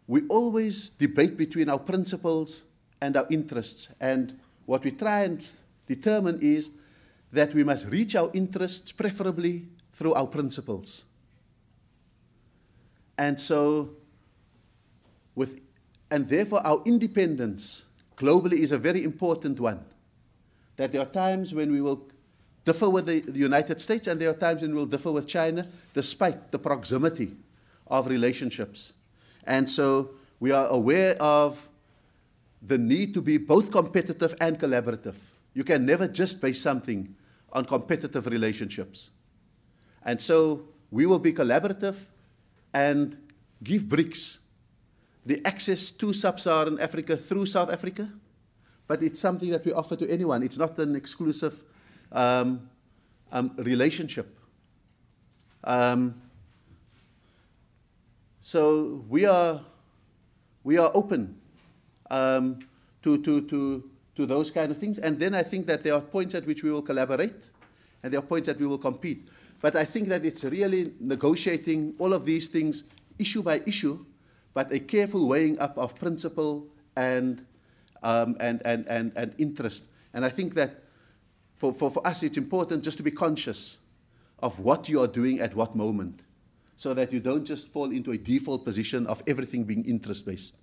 we always debate between our principles and our interests. And what we try and determine is that we must reach our interests preferably through our principles. And so, and therefore our independence globally is a very important one. That there are times when we will differ with the United States, and there are times when we will differ with China, despite the proximity of relationships. And so we are aware of the need to be both competitive and collaborative. You can never just base something on competitive relationships. And so we will be collaborative and give BRICS the access to sub-Saharan Africa through South Africa, but it's something that we offer to anyone. It's not an exclusive relationship. So we are open to those kind of things. And then I think that there are points at which we will collaborate, and there are points that we will compete. But I think that it's really negotiating all of these things issue by issue, but a careful weighing up of principle and interest. And I think that for us it's important just to be conscious of what you are doing at what moment, so that you don't just fall into a default position of everything being interest-based.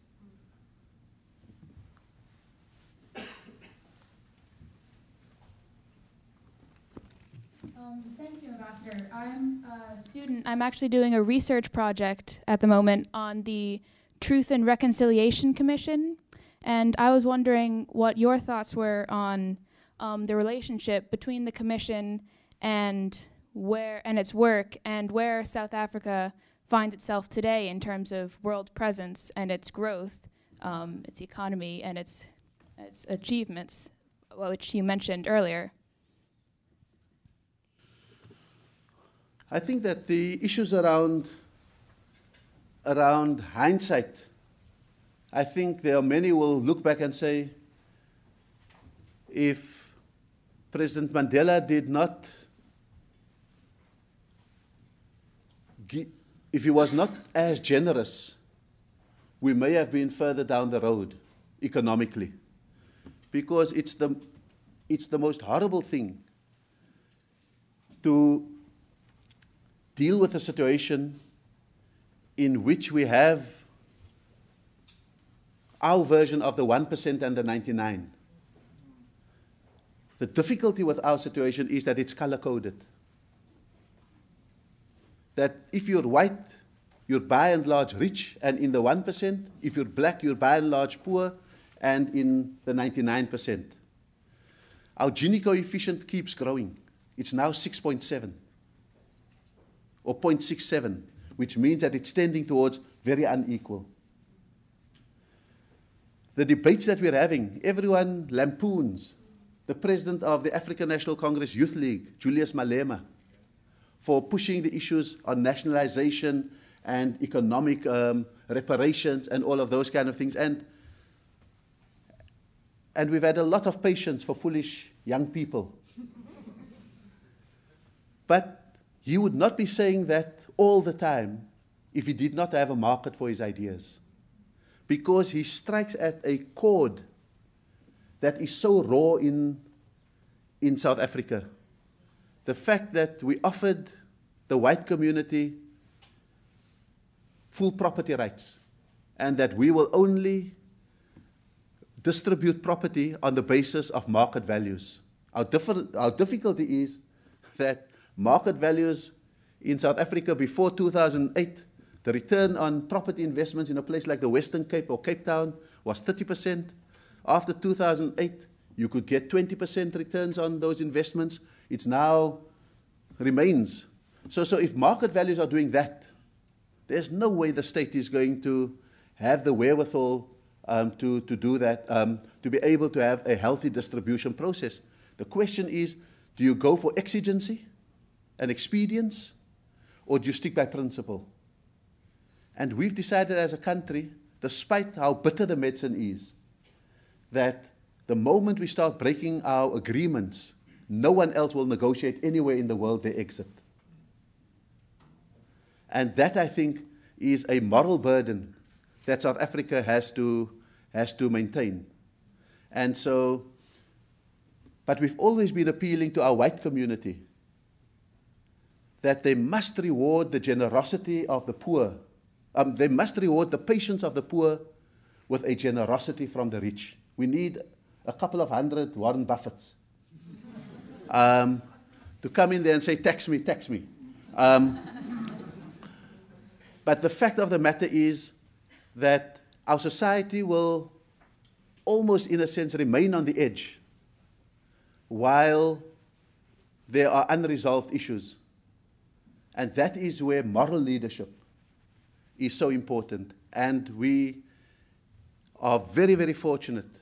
Thank you, Ambassador. I'm a student. I'm actually doing a research project at the moment on the Truth and Reconciliation Commission, and I was wondering what your thoughts were on the relationship between the commission and its work, and where South Africa finds itself today in terms of world presence and its growth, its economy and its achievements, which you mentioned earlier. I think that the issues around hindsight, I think there are many who will look back and say, if President Mandela did not, if he was not as generous, we may have been further down the road economically. Because it's the most horrible thing to deal with a situation in which we have our version of the 1% and the 99%. The difficulty with our situation is that it's color-coded. That if you're white, you're by and large rich and in the 1%. If you're black, you're by and large poor and in the 99%. Our Gini coefficient keeps growing. It's now 6.7. Or 0.67, which means that it's tending towards very unequal. The debates that we're having, everyone lampoons the president of the African National Congress Youth League, Julius Malema, for pushing the issues on nationalization and economic reparations and all of those kind of things. And we've had a lot of patience for foolish young people. But he would not be saying that all the time if he did not have a market for his ideas. Because he strikes at a chord that is so raw in South Africa, the fact that we offered the white community full property rights, and that we will only distribute property on the basis of market values. Our difficulty is that market values in South Africa before 2008, the return on property investments in a place like the Western Cape or Cape Town was 30%. After 2008, you could get 20% returns on those investments. It's now remains. So if market values are doing that, there's no way the state is going to have the wherewithal to do that, to be able to have a healthy distribution process. The question is, do you go for exigency and expedience, or do you stick by principle? And we've decided as a country, despite how bitter the medicine is, that the moment we start breaking our agreements, no one else will negotiate anywhere in the world their exit. And that, I think, is a moral burden that South Africa has to maintain. And so, but we've always been appealing to our white community that they must reward the generosity of the poor. They must reward the patience of the poor with a generosity from the rich. We need a couple of hundred Warren Buffetts to come in there and say, tax me, tax me. But the fact of the matter is that our society will almost, in a sense, remain on the edge while there are unresolved issues. And that is where moral leadership is so important. And we are very, very fortunate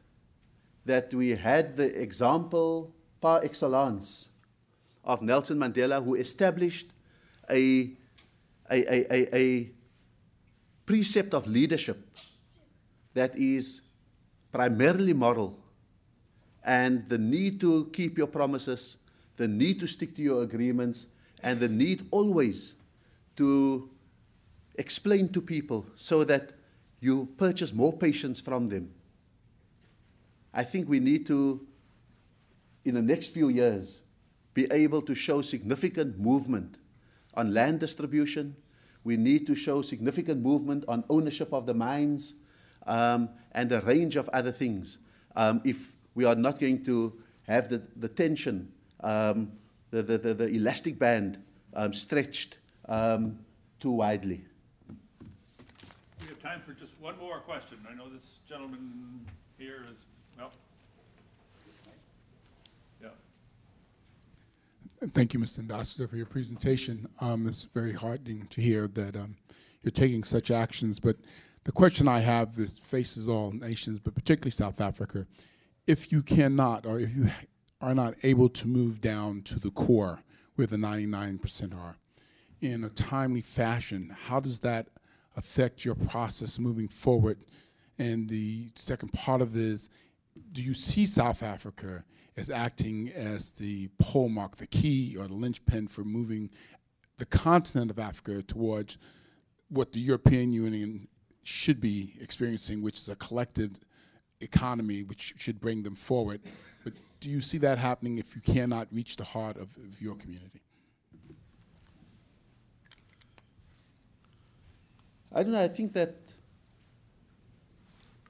that we had the example par excellence of Nelson Mandela, who established a precept of leadership that is primarily moral, and the need to keep your promises, the need to stick to your agreements, and the need always to explain to people so that you purchase more patience from them. I think we need to, in the next few years, be able to show significant movement on land distribution. We need to show significant movement on ownership of the mines, and a range of other things. If we are not going to have the tension, the elastic band stretched too widely. We have time for just one more question. I know this gentleman here is, well, yeah. Thank you, Mr. Ambassador, for your presentation. It's very heartening to hear that you're taking such actions. But the question I have that faces all nations, but particularly South Africa, if you cannot, or if you are not able to move down to the core where the 99% are in a timely fashion, how does that affect your process moving forward? And the second part of it is, do you see South Africa as acting as the polemark, the key or the linchpin for moving the continent of Africa towards what the European Union should be experiencing, which is a collective economy which should bring them forward? But do you see that happening if you cannot reach the heart of your community? I don't know, I think that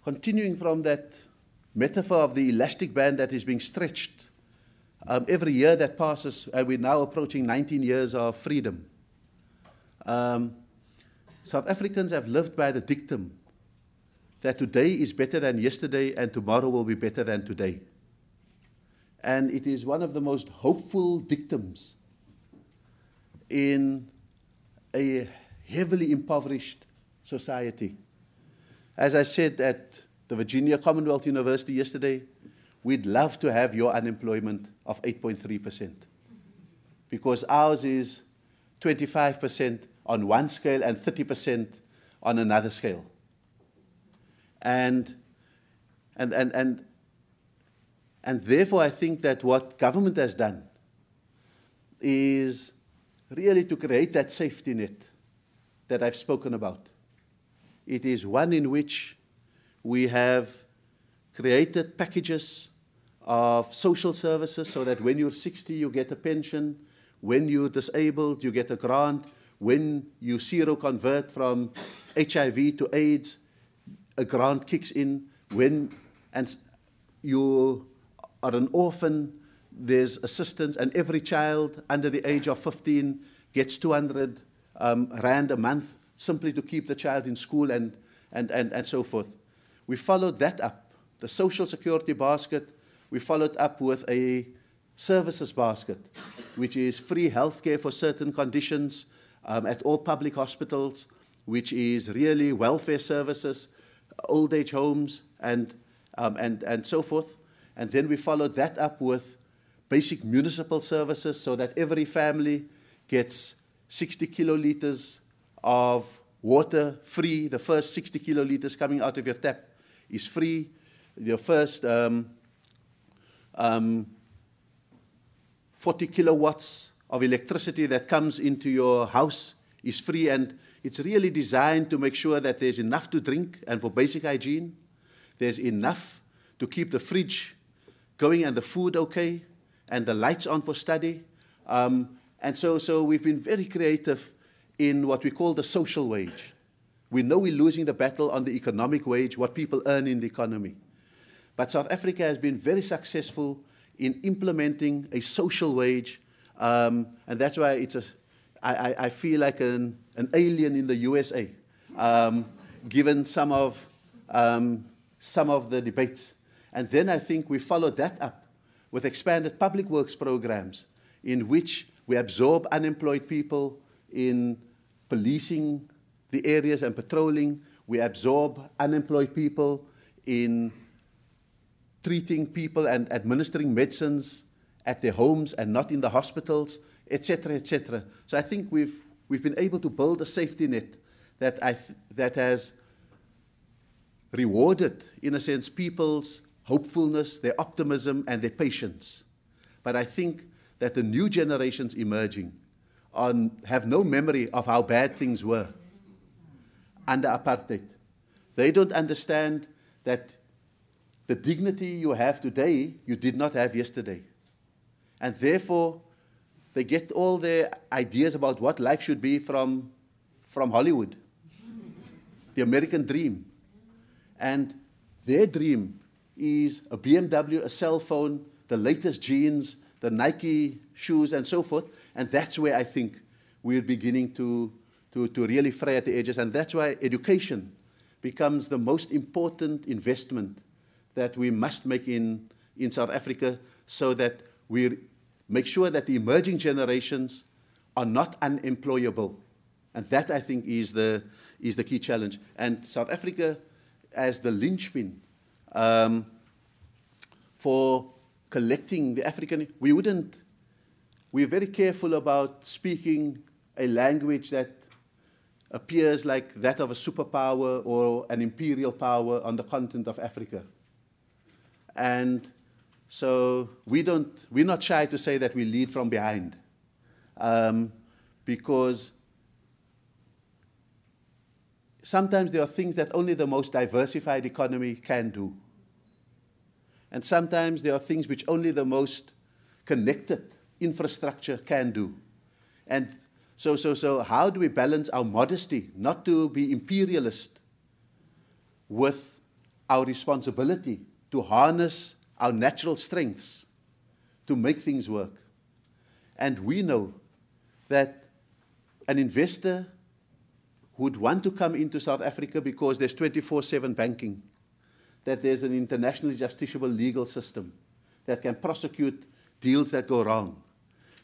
continuing from that metaphor of the elastic band that is being stretched, every year that passes, we're now approaching 19 years of freedom. South Africans have lived by the dictum that today is better than yesterday and tomorrow will be better than today. And it is one of the most hopeful dictums in a heavily impoverished society. As I said at the Virginia Commonwealth University yesterday, we'd love to have your unemployment of 8.3%, because ours is 25% on one scale and 30% on another scale. And therefore I think that what government has done is really to create that safety net that I've spoken about. It is one in which we have created packages of social services so that when you're 60 you get a pension, When you're disabled, you get a grant. When you seroconvert from HIV to AIDS, a grant kicks in. And you are an orphan, there's assistance, and every child under the age of 15 gets 200 rand a month simply to keep the child in school and so forth. We followed that up, the social security basket. We followed up with a services basket, which is free healthcare for certain conditions at all public hospitals, which is really welfare services, old age homes, and so forth. And then we followed that up with basic municipal services so that every family gets 60 kiloliters of water free. The first 60 kiloliters coming out of your tap is free. Your first 40 kilowatts of electricity that comes into your house is free, and it's really designed to make sure that there's enough to drink and for basic hygiene. There's enough to keep the fridge going and the food okay and the lights on for study. And so we've been very creative in what we call the social wage. We know we're losing the battle on the economic wage, what people earn in the economy. But South Africa has been very successful in implementing a social wage, and that's why I feel like an alien in the USA, given some of the debates. And then I think we followed that up with expanded public works programs in which we absorb unemployed people in policing the areas and patrolling. We absorb unemployed people in treating people and administering medicines at their homes and not in the hospitals, etc., etc. So I think we've been able to build a safety net that has rewarded, in a sense, people's hopefulness, their optimism, and their patience. But I think that the new generations emerging have no memory of how bad things were under apartheid. They don't understand that the dignity you have today, you did not have yesterday. And therefore, they get all their ideas about what life should be from Hollywood, the American dream. And their dream is a BMW, a cell phone, the latest jeans, the Nike shoes, and so forth. And that's where I think we're beginning to really fray at the edges. And that's why education becomes the most important investment that we must make in South Africa, so that we make sure that the emerging generations are not unemployable. And that, I think, is the key challenge. And South Africa, as the linchpin for collecting the African, we're very careful about speaking a language that appears like that of a superpower or an imperial power on the continent of Africa. And so we're not shy to say that we lead from behind, because sometimes there are things that only the most diversified economy can do. And sometimes there are things which only the most connected infrastructure can do. And so how do we balance our modesty, not to be imperialist, with our responsibility to harness our natural strengths to make things work? And we know that an investor would want to come into South Africa because there's 24/7 banking, that there's an internationally justiciable legal system that can prosecute deals that go wrong,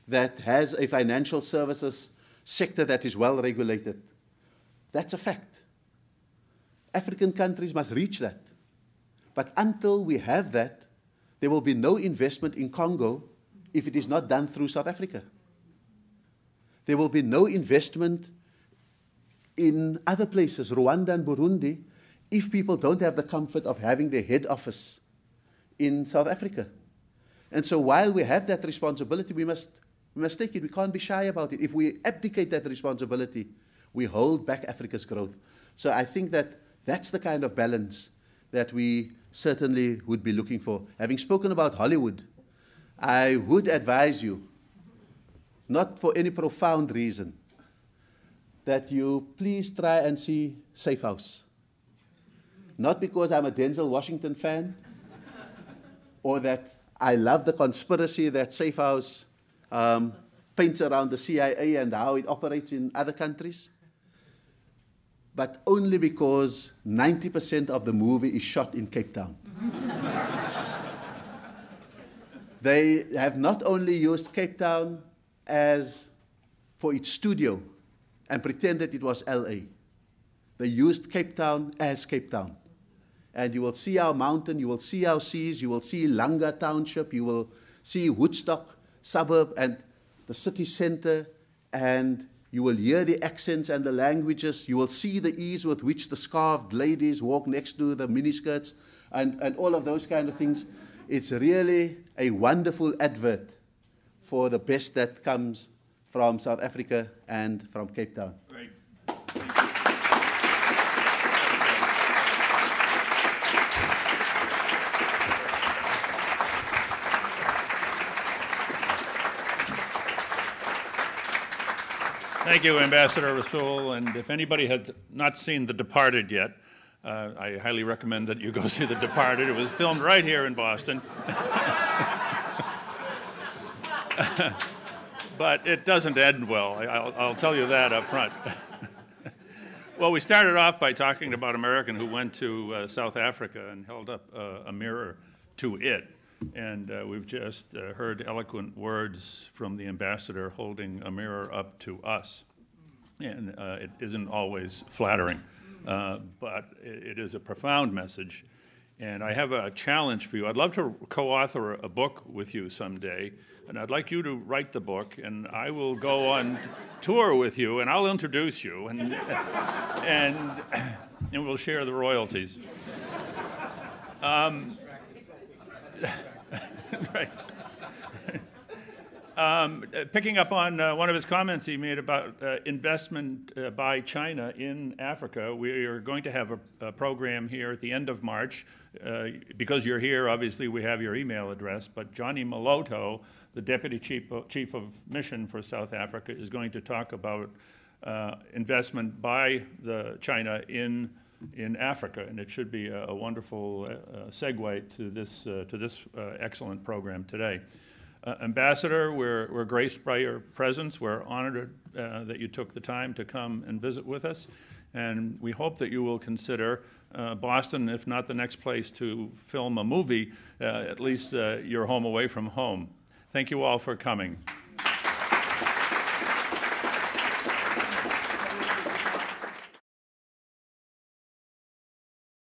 that has a financial services sector that is well regulated. That's a fact. African countries must reach that. But until we have that, there will be no investment in Congo if it is not done through South Africa. There will be no investment in other places, Rwanda and Burundi, if people don't have the comfort of having their head office in South Africa. And so while we have that responsibility, we must take it. We can't be shy about it. If we abdicate that responsibility, we hold back Africa's growth. So I think that that's the kind of balance that we certainly would be looking for. Having spoken about Hollywood, I would advise you not for any profound reason, that you please try and see Safe House. Not because I'm a Denzel Washington fan, or that I love the conspiracy that Safe House paints around the CIA and how it operates in other countries, but only because 90% of the movie is shot in Cape Town. They have not only used Cape Town for its studio and pretended it was LA. They used Cape Town as Cape Town. And you will see our mountain, you will see our seas, you will see Langa Township, you will see Woodstock suburb and the city center, and you will hear the accents and the languages. You will see the ease with which the scarfed ladies walk next to the miniskirts and all of those kind of things. It's really a wonderful advert for the best that comes from South Africa and from Cape Town. Great. Thank you, Ambassador Rasool. And if anybody has not seen The Departed yet, I highly recommend that you go see The Departed. It was filmed right here in Boston. But it doesn't end well. I'll tell you that up front. Well, we started off by talking about an American who went to South Africa and held up a mirror to it. And we've just heard eloquent words from the ambassador holding a mirror up to us. And it isn't always flattering, but it is a profound message. And I have a challenge for you. I'd love to co-author a book with you someday, and I'd like you to write the book, and I will go on tour with you, and I'll introduce you, and we'll share the royalties. Right. Picking up on one of his comments he made about investment by China in Africa, we are going to have a program here at the end of March. Because you're here, obviously, we have your email address, but Johnny Maloto, the Deputy Chief of Mission for South Africa, is going to talk about investment by China in Africa, and it should be a wonderful segue to this excellent program today. Ambassador, we're graced by your presence. We're honored that you took the time to come and visit with us, and we hope that you will consider Boston, if not the next place to film a movie, at least your home away from home. Thank you all for coming.